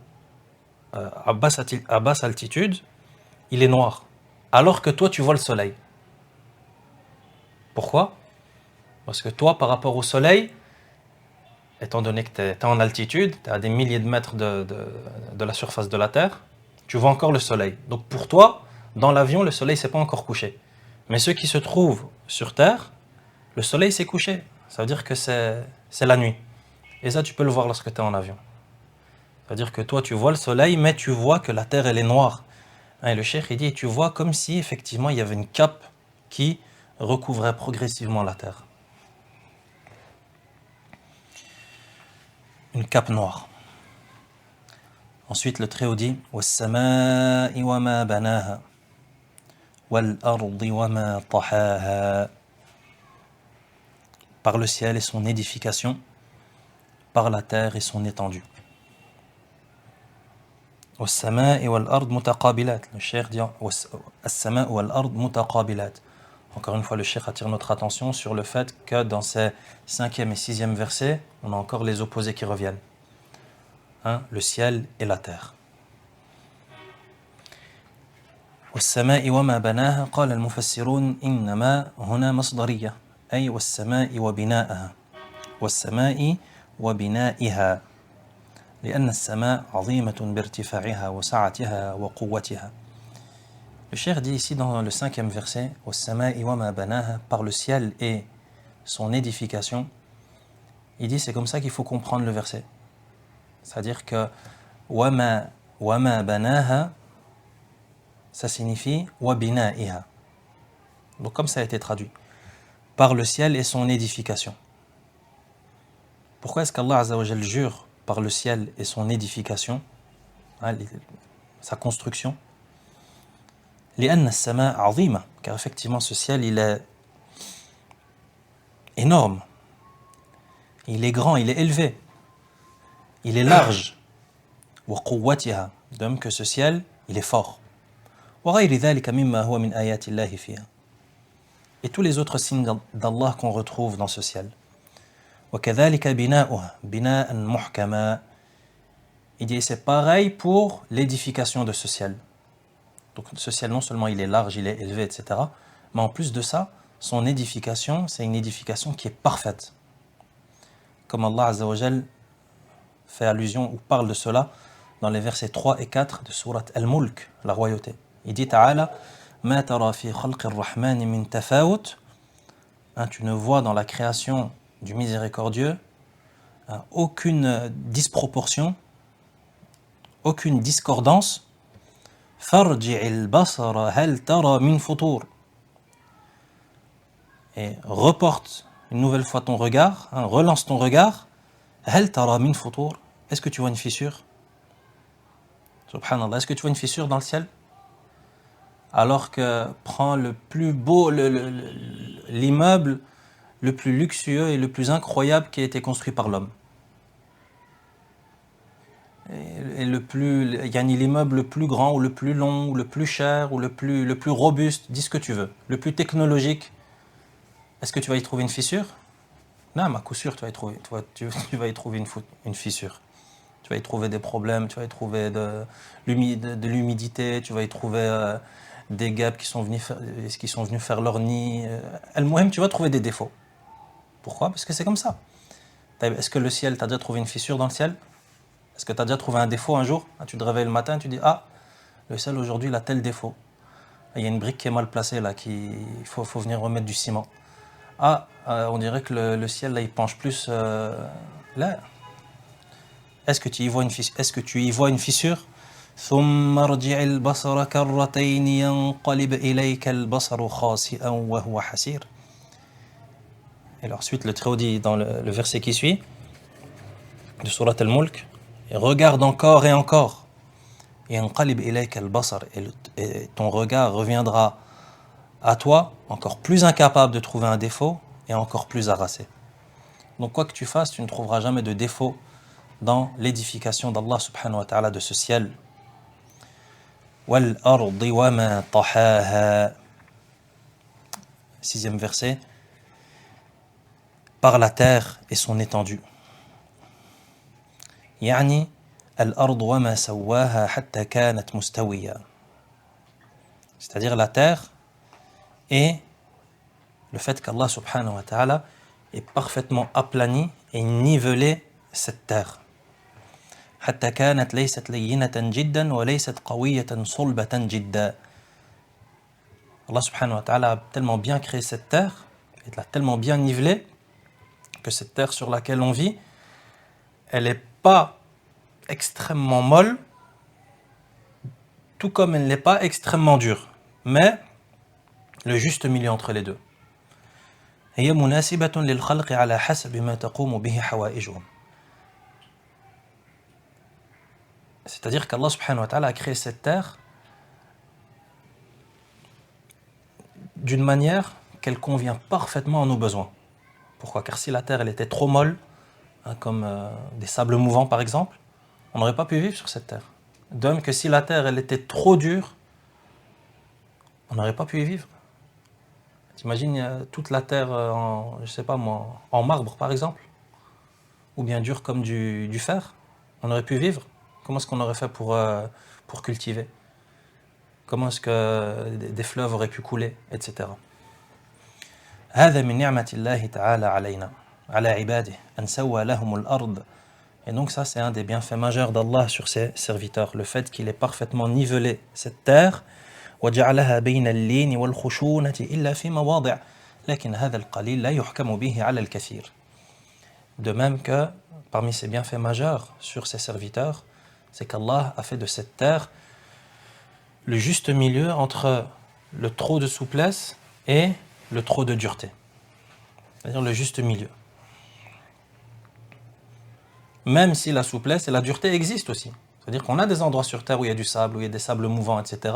à basse altitude, il est noir, alors que toi tu vois le soleil. Pourquoi? Parce que toi, par rapport au soleil, étant donné que tu es en altitude, tu es à des milliers de mètres de la surface de la Terre, tu vois encore le soleil. Donc pour toi, dans l'avion, le soleil ne s'est pas encore couché. Mais ceux qui se trouvent sur Terre, le soleil s'est couché. Ça veut dire que c'est la nuit. Et ça, tu peux le voir lorsque tu es en avion. C'est-à-dire que toi, tu vois le soleil, mais tu vois que la Terre, elle est noire. Et le cheikh, il dit, tu vois comme si, effectivement, il y avait une cape qui recouvrait progressivement la Terre. Une cape noire. Ensuite, le Très-Haut dit وَالسَّمَاءِ وَمَا بَنَاهَا وَالْأَرْضِ وَمَا طَحَاهَا. Par le ciel et son édification, par la terre et son étendue. وَالسَّمَاءِ وَالْأَرْضِ مُتَقَابِلَاتٍ. Le cheikh dit السَّمَاء وَالْأَرْضِ مُتَقَابِلَاتٍ. Encore une fois, le cheikh attire notre attention sur le fait que dans ces 5e et 6e versets, on a encore les opposés qui reviennent. Le ciel et la terre. والسماء وما بناها قال المفسرون إنما هنا مصدرية أي والسماء وبنائها والسماء وبنائها لأن السماء عظيمة بارتفاعها وسعتها وقوتها. Le cheikh dit ici dans le 5e verset والسماء وما بناها, par le ciel et son édification. Il dit c'est comme ça qu'il faut comprendre le verset. C'est-à-dire que وما بناها, ça signifie وبنائها. Donc comme ça a été traduit, par le ciel et son édification. Pourquoi est-ce qu'Allah Azza wa Jal jure par le ciel et son édification, sa construction? لأن السماء عظيمة, car effectivement ce ciel il est énorme, il est grand, il est élevé, il est large. وقوتها, de même que ce ciel il est fort. وغير ذلك مما هو من آيات الله فيها. Et tous les autres signes d'Allah qu'on retrouve dans ce ciel. وكذلك بناؤها بناء محكما. Il dit c'est pareil pour l'édification de ce ciel. Donc ce ciel non seulement il est large, il est élevé, etc. Mais en plus de ça, son édification, c'est une édification qui est parfaite. Comme Allah Azza wa Jal fait allusion ou parle de cela dans les versets 3 et 4 de sourate Al-Mulk, la royauté. Il dit Ta'ala, Ma tara fi khalqi ar-Rahmani min tafawut. Tu ne vois dans la création du miséricordieux aucune disproportion, aucune discordance. Farji'il basara hal tara min futur. Et reporte une nouvelle fois ton regard, relance ton regard. Hal tara min futur. Est-ce que tu vois une fissure? Subhanallah, est-ce que tu vois une fissure dans le ciel? Alors que prends le plus beau, l'immeuble le plus luxueux et le plus incroyable qui a été construit par l'homme. Et l'immeuble le plus grand, ou le plus long, ou le plus cher, ou le plus robuste, dis ce que tu veux, le plus technologique. Est-ce que tu vas y trouver une fissure? Non, à coup sûr, tu vas y trouver une fissure. Tu vas y trouver des problèmes, tu vas y trouver de l'humidité, tu vas y trouver des guêpes qui sont venus faire leur nid. Al-Muhim, tu vas trouver des défauts. Pourquoi? Parce que c'est comme ça. Est-ce que le ciel, tu as déjà trouvé une fissure dans le ciel? Est-ce que tu as déjà trouvé un défaut un jour? Tu te réveilles le matin, tu dis le ciel aujourd'hui il a tel défaut. Il y a une brique qui est mal placée là, il faut venir remettre du ciment. On dirait que le ciel là il penche plus là. Est-ce que tu y vois une fissure? ثم ارجع البصر كرتين ينقلب إليك البصر خاسئا وهو حسير. Et ensuite le Très-Haut dit dans le verset qui suit de Sourate Al-Mulk, et regarde encore et encore. ينقلب إليك البصر, et ton regard reviendra à toi encore plus incapable de trouver un défaut et encore plus harassé. Donc quoi que tu fasses, tu ne trouveras jamais de défaut dans l'édification d'Allah subhanahu wa ta'ala de ce ciel. وَالْأَرْضِ وَمَا طَحَاهَا. 6e verset. Par la terre et son étendue. يعني الأرض وما سواها حتى كانت مستوية. C'est-à-dire la terre et le fait qu'Allah subhanahu wa ta'ala ait parfaitement aplani et nivelé cette terre. حتى كانت ليست لينة جدا وليست قوية صلبة جدا. Allah subhanahu wa ta'ala a tellement bien créé cette terre, il l'a tellement bien nivelée, que cette terre sur laquelle on vit, elle n'est pas extrêmement molle, tout comme elle n'est pas extrêmement dure, mais le juste milieu entre les deux. هي مناسبة للخلق على حسب ما تقوم به حوائجهم. C'est-à-dire qu'Allah subhanahu wa ta'ala a créé cette terre d'une manière qu'elle convient parfaitement à nos besoins. Pourquoi? Car si la terre elle était trop molle, comme des sables mouvants par exemple, on n'aurait pas pu vivre sur cette terre. De même que si la terre elle était trop dure, on n'aurait pas pu y vivre. T'imagines toute la terre en marbre par exemple, ou bien dure comme du fer, on aurait pu vivre. Comment est-ce qu'on aurait fait pour cultiver? Comment est-ce que des fleuves auraient pu couler, etc. هذا من نعمة الله تعالى علينا على عباده أن سوى لهم الأرض. Et donc ça c'est un des bienfaits majeurs d'Allah sur ses serviteurs, le fait qu'il ait parfaitement nivelé cette terre. وجعلها بين اللين والخشونة إلا في مواضع لكن هذا القليل لا يحكم به على الكثير. De même que parmi ses bienfaits majeurs sur ses serviteurs, c'est qu'Allah a fait de cette terre le juste milieu entre le trop de souplesse et le trop de dureté. C'est-à-dire le juste milieu. Même si la souplesse et la dureté existent aussi. C'est-à-dire qu'on a des endroits sur terre où il y a du sable, où il y a des sables mouvants, etc.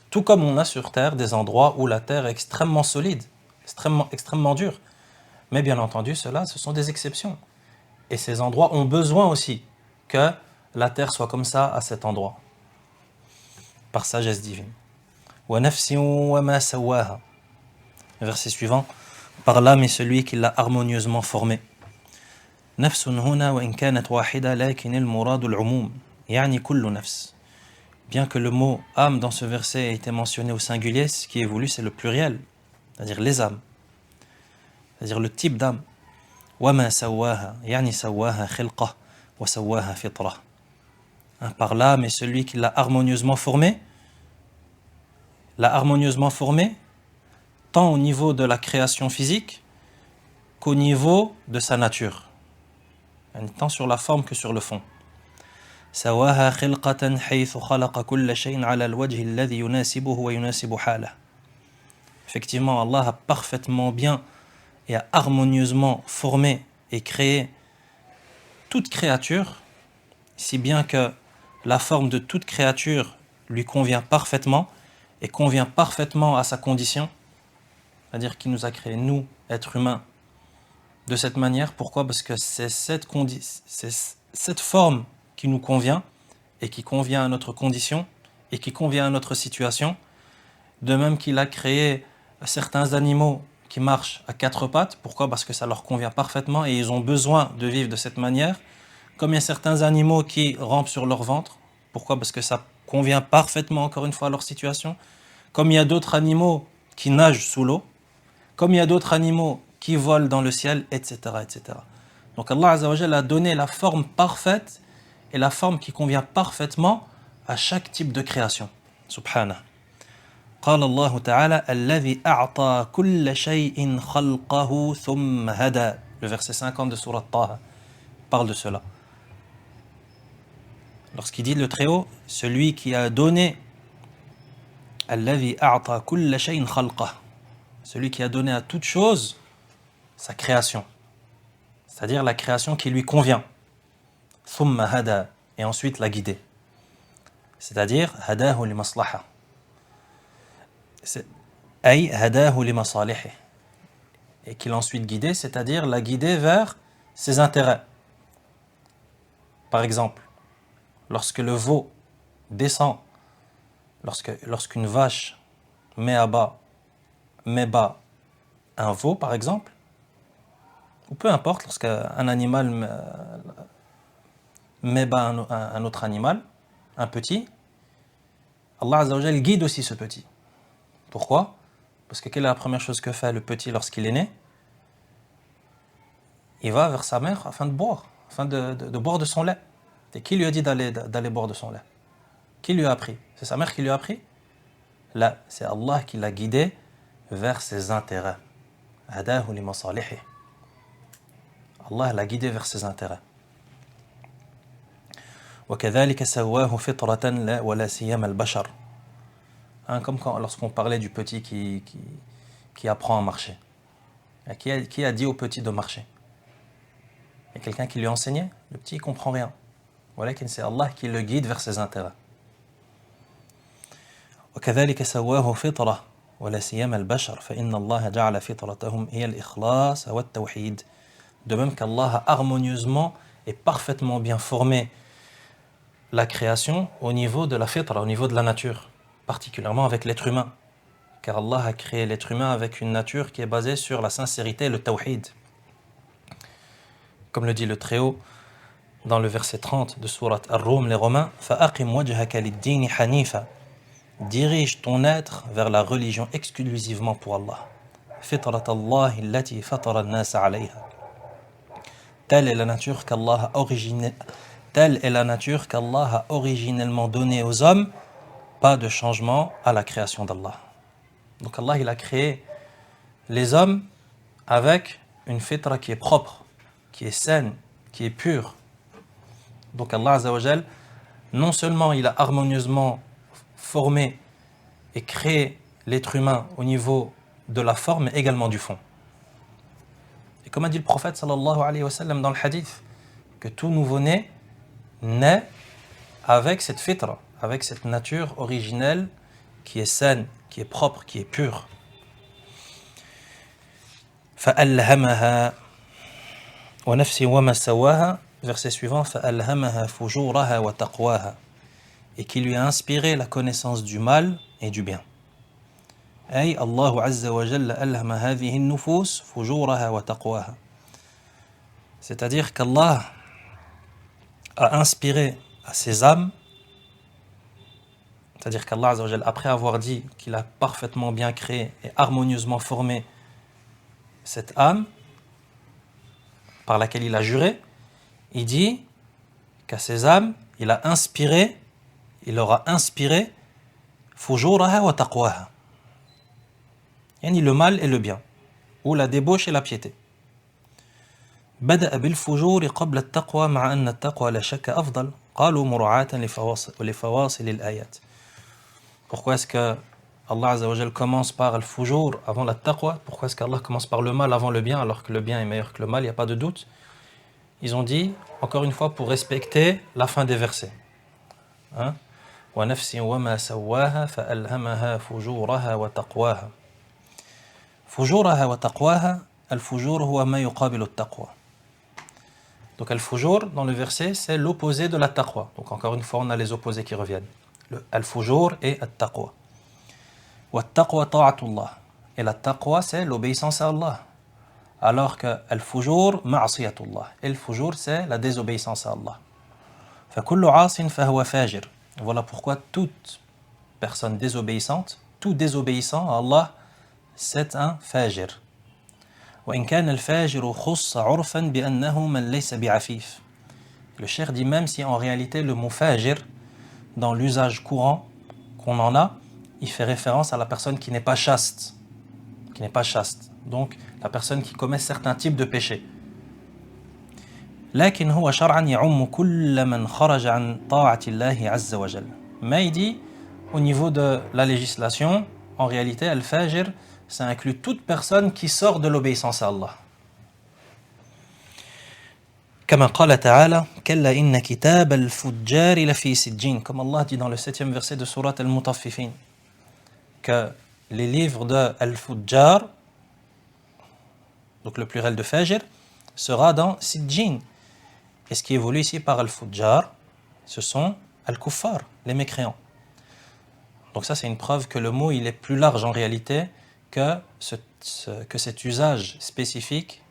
Tout comme on a sur terre des endroits où la terre est extrêmement solide, extrêmement dure. Mais bien entendu, ce sont des exceptions. Et ces endroits ont besoin aussi que la terre soit comme ça à cet endroit. Par sagesse divine. وَنَفْسٍ وَمَا سَوَّاهَا. Verset suivant. Par l'âme et celui qui l'a harmonieusement formé. نفس هنا وإن كانت واحدة لكن المراد العموم يعني كل نفس. Bien que le mot âme dans ce verset ait été mentionné au singulier, ce qui est voulu c'est le pluriel, c'est-à-dire les âmes. c'est-à-dire le type d'âme. وَمَا سَوَّاهَا يعني سَوَّاهَا خِلْقَةً وَسَوَّاهَا فِطْرَةً. Par l'âme est celui qui l'a harmonieusement formé, tant au niveau de la création physique qu'au niveau de sa nature, tant sur la forme que sur le fond. سواها خلقة حيث خلق كل شيء على الوجه الذي يناسبه ويناسب حاله. Effectivement, Allah a parfaitement bien et a harmonieusement formé et créé toute créature, si bien que la forme de toute créature lui convient parfaitement et convient parfaitement à sa condition, c'est-à-dire qu'il nous a créé, nous, êtres humains, de cette manière. Pourquoi ? Parce que c'est cette forme qui nous convient et qui convient à notre condition et qui convient à notre situation. De même qu'il a créé certains animaux qui marchent à quatre pattes. Pourquoi ? Parce que ça leur convient parfaitement et ils ont besoin de vivre de cette manière. Comme il y a certains animaux qui rampent sur leur ventre. Pourquoi ? Parce que ça convient parfaitement, encore une fois, à leur situation. Comme il y a d'autres animaux qui nagent sous l'eau. Comme il y a d'autres animaux qui volent dans le ciel, etc., etc. Donc Allah Azza wa Jalla a donné la forme parfaite et la forme qui convient parfaitement à chaque type de création. Subhanah. قال الله تعالى الذي أعطى كل شيء خلقه ثم هدى. Le verset 50 de Sourate Taha parle de cela. Lorsqu'il dit le Très-Haut, celui qui a donné الذي أعطى كل شيء خلقه, celui qui a donné à toute chose sa création, c'est-à-dire la création qui lui convient. ثم هدى, et ensuite l'a guidé, c'est-à-dire هداه لمصلحة, أي هداه لمصالحه, et qu'il a ensuite guidé, c'est-à-dire l'a guidé vers ses intérêts. Par exemple, lorsque le veau descend, lorsqu'une vache met bas un veau, par exemple, ou peu importe, lorsqu'un animal met bas un autre animal, un petit, Allah Azza wa Jalla guide aussi ce petit. Pourquoi ? Parce que quelle est la première chose que fait le petit lorsqu'il est né ? Il va vers sa mère afin de boire, afin de boire de son lait. Et qui lui a dit d'aller boire de son lait ? Qui lui a appris ? C'est sa mère qui lui a appris ? Là, c'est Allah qui l'a guidé vers ses intérêts. Hadahu li masalihi. Allah l'a guidé vers ses intérêts. وكذلك سواه فطرة لا ولا سيما البشر. Comme lorsqu'on parlait du petit qui apprend à marcher. Qui a dit au petit de marcher ? Il y a quelqu'un qui lui a enseigné ? Le petit ne comprend rien. Voilà, c'est Allah qui le guide vers ses intérêts. وكذلك سواه فطرة ولا سيما البشر فإن الله جعل فطرتهم هي الإخلاص والتوحيد. De même qu'Allah a harmonieusement et parfaitement bien formé la création au niveau de la fitra, au niveau de la nature, particulièrement avec l'être humain. Car Allah a créé l'être humain avec une nature qui est basée sur la sincérité et le tawhid. Comme le dit le Très-Haut dans le verset 30 de Sourate Ar-Rum, les Romains, فَأَقِمْ وَجْهَكَ لِلدِّينِ حَنِيفًا. Dirige ton être vers la religion exclusivement pour Allah. فِطْرَةَ اللَّهِ الَّتِي فَطَرَ النَّاسَ عَلَيْهَا. Telle est la nature qu'Allah a originellement donnée aux hommes, pas de changement à la création d'Allah. Donc Allah, il a créé les hommes avec une fitra qui est propre, qui est saine, qui est pure. Donc Allah Azza wa Jal, non seulement il a harmonieusement formé et créé l'être humain au niveau de la forme, mais également du fond. Et comme a dit le prophète sallallahu alayhi wa sallam dans le hadith, que tout nouveau-né naît avec cette fitra, avec cette nature originelle qui est saine, qui est propre, qui est pure. فَأَلْهَمَهَا وَنَفْسٍ وَمَا سَوَّاهَا. Verset suivant, فَأَلْهَمَهَا فُجُورَهَا وَتَقْوَاهَا. Et qui lui a inspiré la connaissance du mal et du bien. أي الله عز وجل ألهم هذه النفوس فجورها وتقواها. C'est-à-dire qu'Allah a inspiré à ces âmes, c'est-à-dire qu'Allah Azza wa Jalla, après avoir dit qu'il a parfaitement bien créé et harmonieusement formé cette âme par laquelle il a juré, il dit qu'à ces âmes, il leur a inspiré fujuraha wa taqwaha. Yani le mal et le bien, ou la débauche et la piété. بدأ بالفجور قبل التقوى مع أن التقوى لا شك أفضل قالوا مراعاة لفواصل الآيات. Pourquoi est-ce que Allah Azza wa Jal commence par le fujur avant la taqwa? Pourquoi est-ce qu'Allah commence par le mal avant le bien alors que le bien est meilleur que le mal? Il n'y a pas de doute. Ils ont dit, encore une fois, pour respecter la fin des versets. Hein? وَنَفْسٍ وَمَا سَوَّاهَا فَأَلْهَمَهَا فُجُورَهَا وَتَقْوَاهَا. فُجُورَهَا وَتَقْوَاهَا. الفجور هو ما يقابل التقوى. Donc al-fujur dans le verset c'est l'opposé de la taqwa. Donc encore une fois on a les opposés qui reviennent. Le al-fujur et at-taqwa. Wat-taqwa ta'atullah. Et la taqwa c'est l'obéissance à Allah. Alors que al-fujur ma'asiyatullah. Et al-fujur c'est la désobéissance à Allah. فَكُلُّ عَاصٍ فَهُوَ فَاجِرٌ. Voilà pourquoi toute personne désobéissante, tout désobéissant à Allah, c'est un fajir. وإن كان الفاجر خص عرفا بأنه من ليس بعفيف. Le cheikh dit même si en réalité le mot fajir dans l'usage courant qu'on en a, il fait référence à la personne qui n'est pas chaste, donc la personne qui commet certains types de péchés. لكن هو شرعا يعم كل من خرج عن طاعة الله عز وجل. Mais il dit au niveau de la législation, en réalité al-fajir ça inclut toute personne qui sort de l'obéissance à Allah. كما قال تعالى كلا إن كتاب الفجار لفي سجين. Comme Allah dit dans le 7e verset de sourate Al-Mutaffifin que les livres de Al-Fujjar, donc le pluriel de Fajr, sera dans Sijjin. Et ce qui évolue ici par Al-Fujjar, ce sont Al-Kuffar, les mécréants. Donc ça c'est une preuve que le mot il est plus large en réalité que cet usage spécifique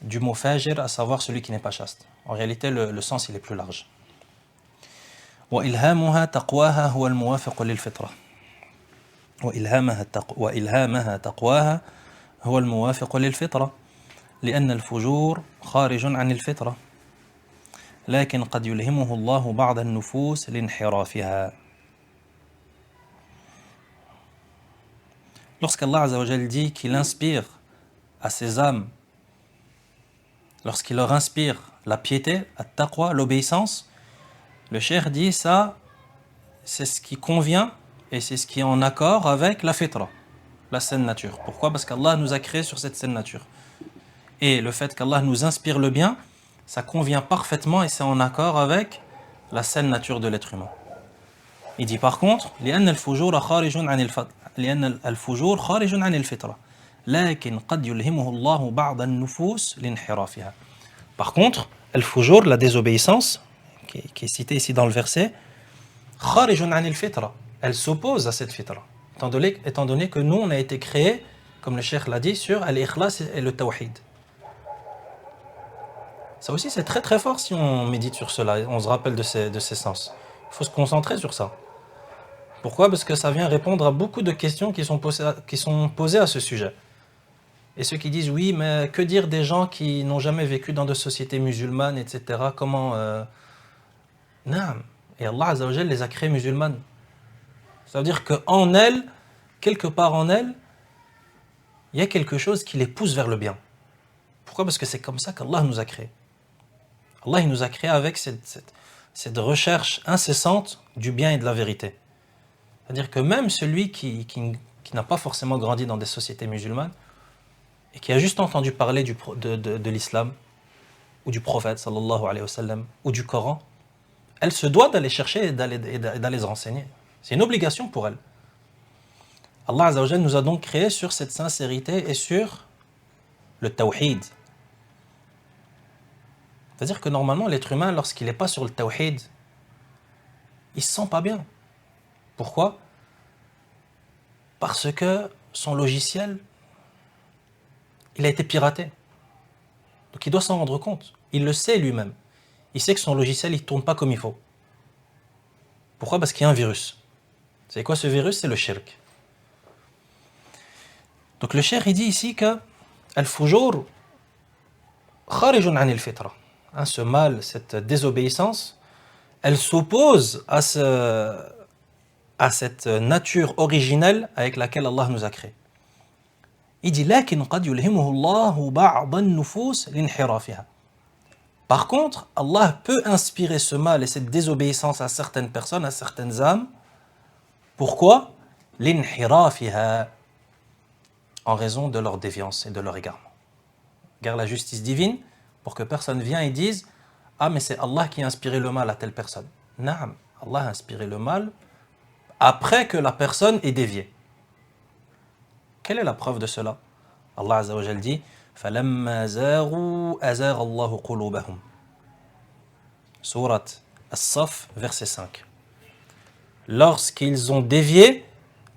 du mot fajir, à savoir celui qui n'est pas chaste. En réalité, le sens il est plus large. وإلهامها تقواها هو الموافق للفطرة. وإلهامها تقواها هو الموافق للفطرة لأن الفجور خارج عن الفطرة لكن قد يلهمه الله بعض النفوس لانحرافها. Lorsqu'Allah Azza wa Jal dit qu'il inspire à ses âmes, lorsqu'il leur inspire la piété, at-taqwa, l'obéissance, le cheikh dit ça, c'est ce qui convient et c'est ce qui est en accord avec la fitra, la saine nature. Pourquoi? Parce qu'Allah nous a créés sur cette saine nature. Et le fait qu'Allah nous inspire le bien, ça convient parfaitement et c'est en accord avec la saine nature de l'être humain. Il dit par contre, لأن الفجور خارج عن لأن الفجور خارج عن الفطرة لكن قد يلهمه الله بعض النفوس لانحرافها. Par contre, al-fujur, la désobéissance, qui est citée ici dans le verset, خارج عن الفطرة, elle s'oppose à cette fitra, étant donné que nous on a été créés, comme le cheikh l'a dit, sur al-ikhlas et le tawhid. Ça aussi c'est très très fort si on médite sur cela, on se rappelle de ces sens. Il faut se concentrer sur ça. Pourquoi? Parce que ça vient répondre à beaucoup de questions qui sont posées à ce sujet. Et ceux qui disent oui, mais que dire des gens qui n'ont jamais vécu dans de sociétés musulmanes, etc. Comment Non. Et Allah Azza wa Jal les a créées musulmanes. Ça veut dire qu'en elles, quelque part en elles, il y a quelque chose qui les pousse vers le bien. Pourquoi? Parce que c'est comme ça qu'Allah nous a créés. Allah il nous a créés avec cette recherche incessante du bien et de la vérité. C'est-à-dire que même celui qui n'a pas forcément grandi dans des sociétés musulmanes et qui a juste entendu parler de l'islam ou du prophète sallallahu alayhi wa sallam ou du Coran, elle se doit d'aller chercher et d'aller se renseigner. C'est une obligation pour elle. Allah Azza wa Jal nous a donc créés sur cette sincérité et sur le tawhid. C'est-à-dire que normalement l'être humain lorsqu'il n'est pas sur le tawhid, il se sent pas bien. Pourquoi? Parce que son logiciel, il a été piraté. Donc il doit s'en rendre compte. Il le sait lui-même. Il sait que son logiciel, il ne tourne pas comme il faut. Pourquoi? Parce qu'il y a un virus. C'est quoi ce virus? C'est le shirk. Donc le cheikh, il dit ici que Al-fujur kharijun anil fitra. Ce mal, cette désobéissance, elle s'oppose à cette nature originelle avec laquelle Allah nous a créés. Il dit لكن قد يلهمه الله بعض النفوس لانحرافها. Par contre, Allah peut inspirer ce mal et cette désobéissance à certaines personnes, à certaines âmes. Pourquoi? لانحرافها, en raison de leur déviance et de leur égarement. Car la justice divine, pour que personne vienne et dise ah mais c'est Allah qui a inspiré le mal à telle personne. Naam, Allah a inspiré le mal après que la personne ait dévié. Quelle est la preuve de cela? Allah Azza wa Jal dit فَلَمَّا زَاغُوا أَزَاغَ اللَّهُ قُلُوبَهُمْ. Sourate As-Saf, verset 5. Lorsqu'ils ont dévié,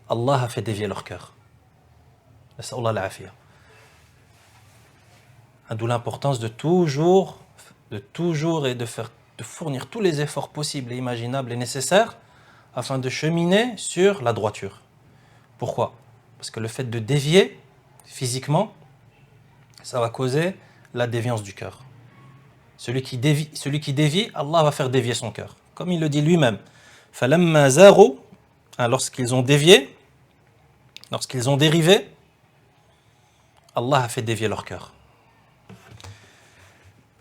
Allah a fait dévier leur cœur. Nas'Allah al-afiyah. D'où l'importance de toujours et de fournir tous les efforts possibles et imaginables et nécessaires afin de cheminer sur la droiture. Pourquoi? Parce que le fait de dévier physiquement, ça va causer la déviance du cœur. Celui qui dévie, Allah va faire dévier son cœur. Comme il le dit lui-même. فَلَمَّا زَاغُوا, lorsqu'ils ont dévié, lorsqu'ils ont dérivé, Allah a fait dévier leur cœur.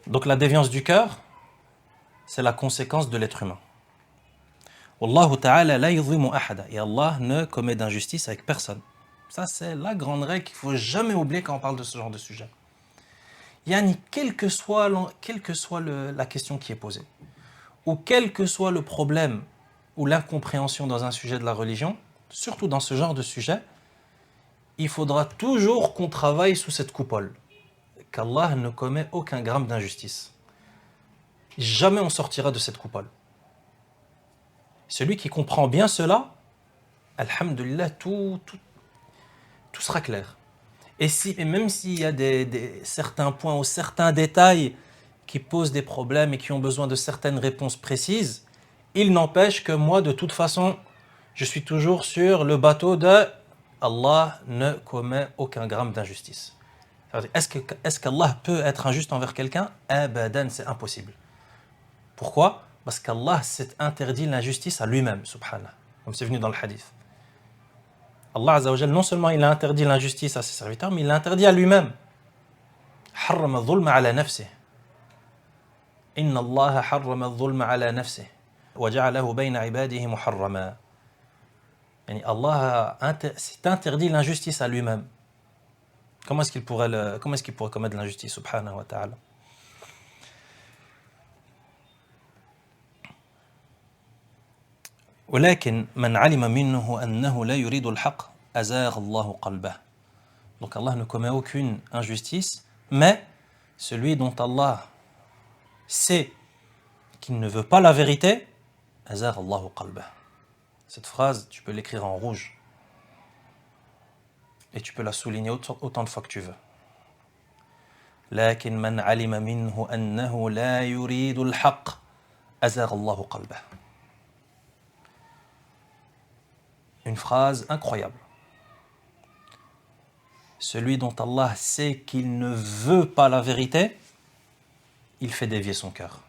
Donc la déviance du cœur, c'est la conséquence de l'être humain. Wallahu ta'ala la yudhimu ahada. Et Allah ne commet d'injustice avec personne. Ça, c'est la grande règle qu'il ne faut jamais oublier quand on parle de ce genre de sujet. Yani, quelle que soit la question qui est posée, ou quel que soit le problème ou l'incompréhension dans un sujet de la religion, surtout dans ce genre de sujet, il faudra toujours qu'on travaille sous cette coupole, qu'Allah ne commet aucun gramme d'injustice. Jamais on sortira de cette coupole. Celui qui comprend bien cela, alhamdulillah, tout sera clair. Et même s'il y a certains points ou certains détails qui posent des problèmes et qui ont besoin de certaines réponses précises, il n'empêche que moi, de toute façon, je suis toujours sur le bateau de Allah ne commet aucun gramme d'injustice. Est-ce qu'Allah peut être injuste envers quelqu'un? Abadan, c'est impossible. Pourquoi? Parce qu'Allah s'est interdit l'injustice à lui-même, subhanallah, comme c'est venu dans le hadith. Allah Azza wa Jal, non seulement il a interdit l'injustice à ses serviteurs, mais il l'a interdit à lui-même. حرم الظلم على نفسه. إن الله حرم الظلم على نفسه وجعله بين عباده محرما. Yani Allah s'est interdit l'injustice à lui-même. Comment est-ce qu'il pourrait commettre l'injustice, subhanahu wa ta'ala? ولكن من علم منه أنه لا يريد الحق أزاغ الله قلبه. Donc Allah ne commet aucune injustice, mais celui dont Allah sait qu'il ne veut pas la vérité, أزاغ الله قلبه. Cette phrase, tu peux l'écrire en rouge et tu peux la souligner autant de fois que tu veux. لكن من علم منه أنه لا يريد الحق أزاغ الله قلبه. Une phrase incroyable. Celui dont Allah sait qu'il ne veut pas la vérité, il fait dévier son cœur.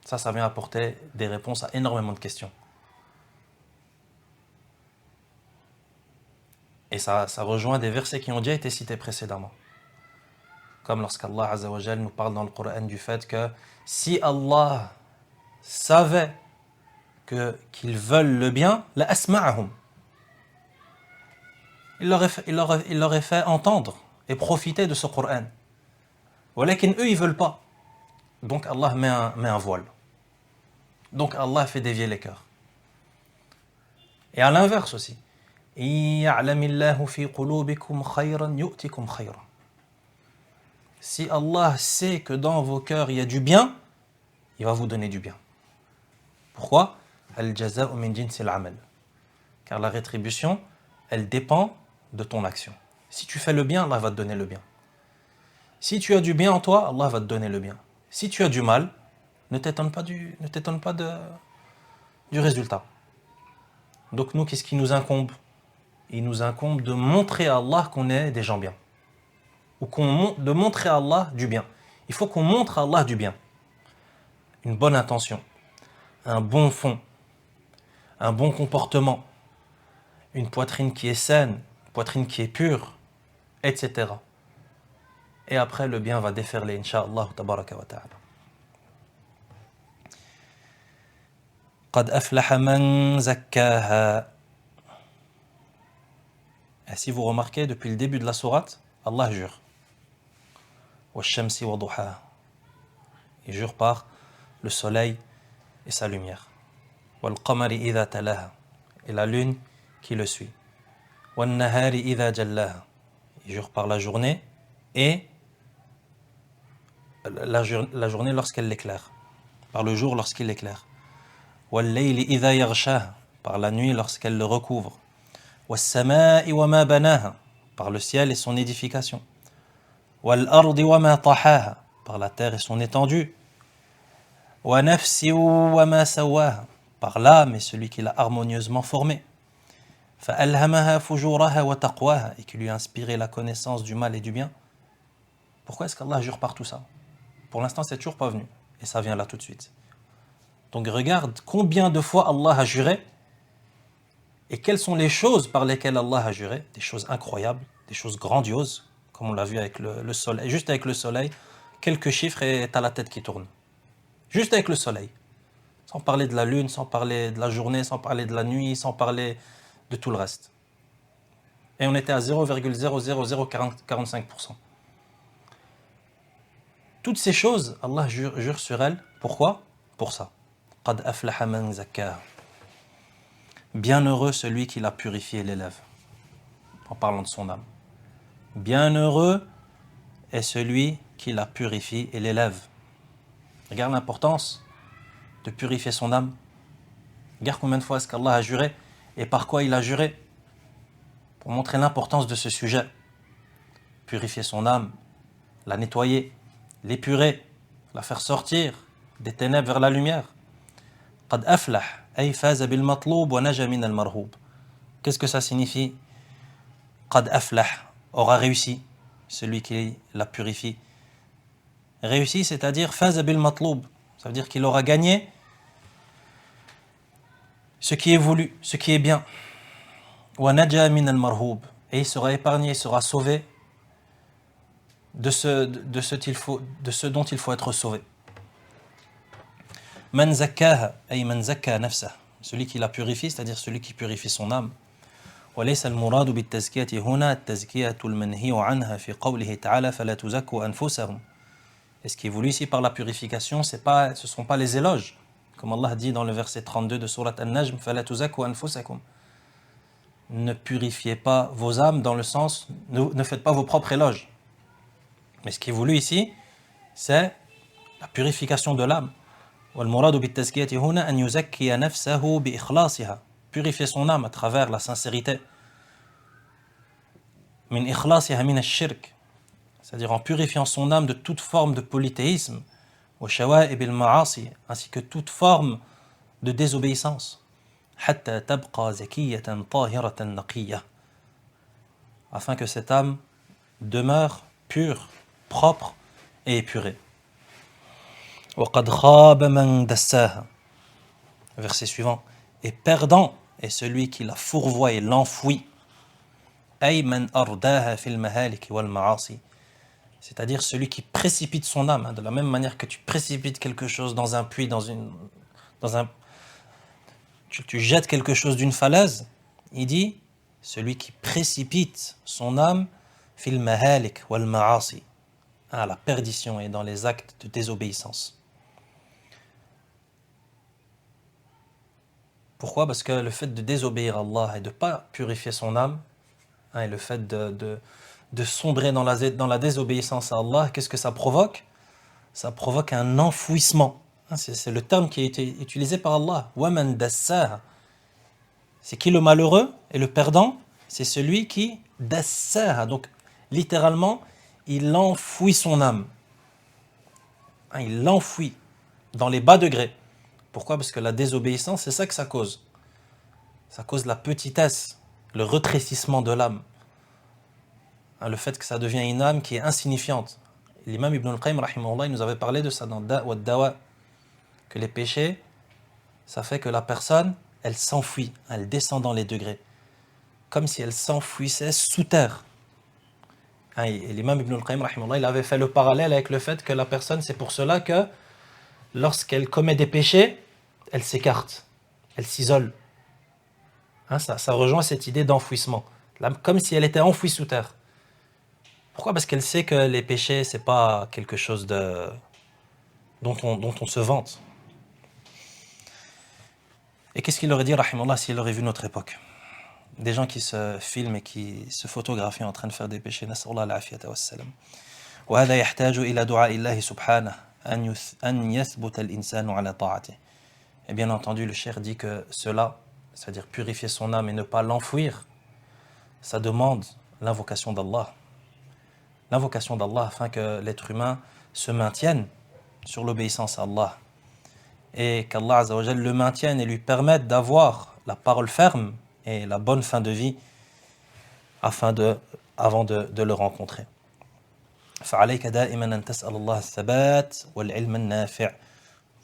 Ça vient apporter des réponses à énormément de questions. Et ça rejoint des versets qui ont déjà été cités précédemment. Comme lorsqu'Allah Azza wa Jal nous parle dans le Coran du fait que si Allah savait qu'ils veulent le bien, la asma'ahum. Il leur aurait fait entendre et profiter de ce Coran. Walakin eux, ils veulent pas. Donc Allah met un voile. Donc Allah fait dévier les cœurs. Et à l'inverse aussi. Si Allah sait que dans vos cœurs il y a du bien, il va vous donner du bien. Pourquoi? Al-jaza'u min jinsil amal. Car la rétribution, elle dépend de ton action. Si tu fais le bien, Allah va te donner le bien. Si tu as du bien en toi, Allah va te donner le bien. Si tu as du mal, ne t'étonne pas du résultat. Donc nous, qu'est-ce qui nous incombe? Il nous incombe de montrer à Allah qu'on est des gens bien. ou de montrer à Allah du bien. Il faut qu'on montre à Allah du bien. Une bonne intention, un bon fond, un bon comportement, une poitrine qui est saine, une poitrine qui est pure, etc. Et après, le bien va déferler, incha'Allah, tabaraka wa ta'ala. قد أفلح من زكاها. Et si vous remarquez, depuis le début de la sourate, Allah jure. وَالشَّمْسِ وَضُحَاهَا. Il jure par le soleil et sa lumière. وَالْقَمَرِ إِذَا تَلَاهَا. Et la lune qui le suit. وَالنَّهَارِ إِذَا جَلَّاهَا. Il jure par la journée et la journée lorsqu'elle l'éclaire. Par le jour lorsqu'il l'éclaire. وَاللَّيْلِ إِذَا يَغْشَاهَا. Par la nuit lorsqu'elle le recouvre. وَالسَّمَاءِ وَمَا بَنَاهَا. Par le ciel et son édification. وَالْأَرْضِ وَمَا طَحَاهَا. Par la terre et son étendue. وَنَفْسٍ وَمَا سَوَّاهَا. Par l'âme et celui qui l'a harmonieusement formé. فَأَلْهَمَهَا فُجُورَهَا وَتَقْوَاهَا. Et qui lui a inspiré la connaissance du mal et du bien. Pourquoi est-ce qu'Allah jure par tout ça? Pour l'instant, c'est toujours pas venu. Et ça vient là tout de suite. Donc regarde combien de fois Allah a juré et quelles sont les choses par lesquelles Allah a juré. Des choses incroyables, des choses grandioses, comme on l'a vu avec le soleil. Juste avec le soleil, quelques chiffres et t'as la tête qui tourne. Juste avec le soleil. Sans parler de la lune, sans parler de la journée, sans parler de la nuit, sans parler de tout le reste. Et on était à 0,00045%. Toutes ces choses, Allah jure sur elles. Pourquoi? Pour ça. قَدْ أَفْلَحَ مَنْ زَكَّاهَا. Bienheureux celui qui l'a purifié et l'élève. En parlant de son âme. Bienheureux est celui qui la purifie et l'élève. Regarde l'importance de purifier son âme. Regarde combien de fois est-ce qu'Allah a juré et par quoi il a juré. Pour montrer l'importance de ce sujet. Purifier son âme, la nettoyer, l'épurer, la faire sortir des ténèbres vers la lumière. قد أفلح أي فاز بالمطلوب ونجا من المرهوب. Qu'est-ce que ça signifie? قد أفلح aura réussi, celui qui la purifie. Réussi, c'est-à-dire فاز بالمطلوب. Ça veut dire qu'il aura gagné ce qui est voulu, ce qui est bien. ونجا من المرهوب. Et il sera épargné, il sera sauvé de ce dont il faut être sauvé. Man zakkaha, ay man zakka nafsah. Celui qui la purifie, c'est-à-dire celui qui purifie son âme. وليس المراد بالتزكية هنا التزكية المنهي عنها في قوله تعالى فلا تزكوا أنفسهم. Et ce qui est voulu ici par la purification, ce ne sont pas les éloges. Comme Allah dit dans le verset 32 de Surat An-Najm, فلا تزكوا أنفسكم. Ne purifiez pas vos âmes dans le sens, ne faites pas vos propres éloges. Mais ce qui est voulu ici, c'est la purification de l'âme. والمراد بالتزكية هنا أن يزكي نفسه بإخلاصها. Purifier son âme à travers la sincérité. من إخلاصها من الشرك. C'est-à-dire en purifiant son âme de toute forme de polythéisme. وشوائب المعاصي. Ainsi que toute forme de désobéissance. حتى تبقى زكية طاهرة نقية. Afin que cette âme demeure pure, propre et épurée. وَقَدْ خَابَ مَنْ دَسَّاهَا. Verset suivant. Et perdant est celui qui la fourvoie et l'enfouit. أي من أرداها في المهالك والمعاصي. C'est-à-dire celui qui précipite son âme. De la même manière que tu précipites quelque chose dans un puits, tu jettes quelque chose d'une falaise. Il dit celui qui précipite son âme في المهالك والمعاصي. À la perdition et dans les actes de désobéissance. Pourquoi? Parce que le fait de désobéir à Allah et de ne pas purifier son âme, et le fait de sombrer dans la désobéissance à Allah, qu'est-ce que ça provoque? Ça provoque un enfouissement. C'est le terme qui a été utilisé par Allah. وَمَنْ دَسَّاهَا. C'est qui le malheureux et le perdant? C'est celui qui dassaha. Donc, littéralement, il enfouit son âme. Il l'enfouit dans les bas degrés. Pourquoi? Parce que la désobéissance, c'est ça que ça cause. Ça cause la petitesse, le rétrécissement de l'âme. le fait que ça devient une âme qui est insignifiante. L'imam Ibn al-Qayyim, rahimahullah, il nous avait parlé de ça dans Da' wa Dawa, que les péchés, ça fait que la personne, elle s'enfuit, elle descend dans les degrés, comme si elle s'enfuissait sous terre. Et l'imam Ibn al-Qayyim, rahimahullah, il avait fait le parallèle avec le fait que la personne, c'est pour cela que lorsqu'elle commet des péchés, elle s'écarte, elle s'isole. Ça rejoint cette idée d'enfouissement, comme si elle était enfouie sous terre. Pourquoi ? Parce qu'elle sait que les péchés, c'est pas quelque chose dont on se vante. Et qu'est-ce qu'il aurait dit, rahimahullah, s'il aurait vu notre époque ? Des gens qui se filment et qui se photographient en train de faire des péchés. Nas'Allah al-afiyata wassalam. وهذا يحتاج إلى دعاء الله سبحانه أن يثبت الإنسان على طاعته. Et bien entendu, le cheikh dit que cela, c'est-à-dire purifier son âme et ne pas l'enfouir, ça demande l'invocation d'Allah. L'invocation d'Allah afin que l'être humain se maintienne sur l'obéissance à Allah. Et qu'Allah Azza wa Jal le maintienne et lui permette d'avoir la parole ferme et la bonne fin de vie avant de le rencontrer. فعليك دائما أن تسأل الله الثبات والعلم النافع.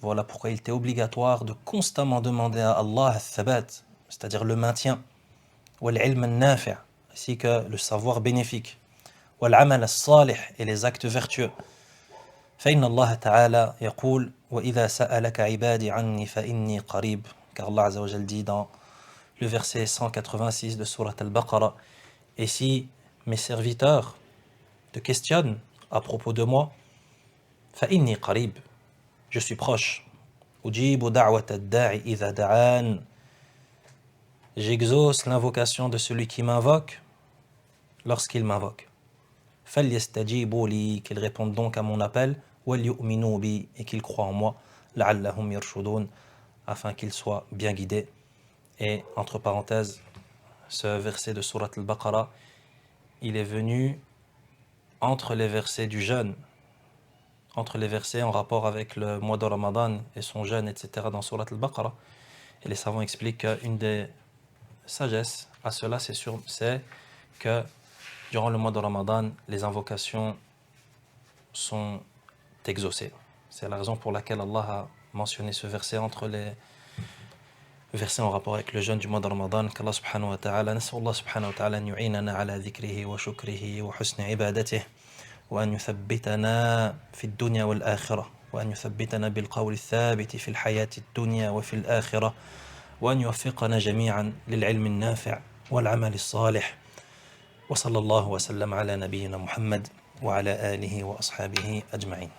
Voilà pourquoi il était obligatoire de constamment demander à Allah الثبات, c'est-à-dire le maintien, والعلم النافع, ainsi que le savoir bénéfique, والعمل الصالح, et les actes vertueux. فإن الله تعالى يقول وإذا سألك عبادي عني فإني قريب, car Allah Azza wa Jal dit dans le verset 186 de Surat Al-Baqarah, et si mes serviteurs te questionnent à propos de moi, فإني قريب, je suis proche. أجيب دعوة الداعي إذا دعان, j'exauce l'invocation de celui qui m'invoque lorsqu'il m'invoque. فليستجيبوا لي, qu'ils répondent donc à mon appel, وليؤمنوا بي, et qu'ils croient en moi, لعلهم يرشدون, afin qu'ils soient bien guidés. Et entre parenthèses, ce verset de Surat Al-Baqarah, il est venu entre les versets du jeûne, entre les versets en rapport avec le mois de Ramadan et son jeûne, etc. dans Surat Al-Baqarah. Et les savants expliquent qu'une des sagesses à cela, c'est que durant le mois de Ramadan, les invocations sont exaucées. C'est la raison pour laquelle Allah a mentionné ce verset entre les versets en rapport avec le jeûne du mois de Ramadan. Qu'Allah subhanahu wa ta'ala, nas'Allah subhanahu wa ta'ala, yu'inana ala dhikrihi wa shukrihi wa husni ibadatihi, وأن يثبتنا في الدنيا والآخرة, وأن يثبتنا بالقول الثابت في الحياة الدنيا وفي الآخرة, وأن يوفقنا جميعا للعلم النافع والعمل الصالح. وصلى الله وسلم على نبينا محمد وعلى آله وأصحابه أجمعين.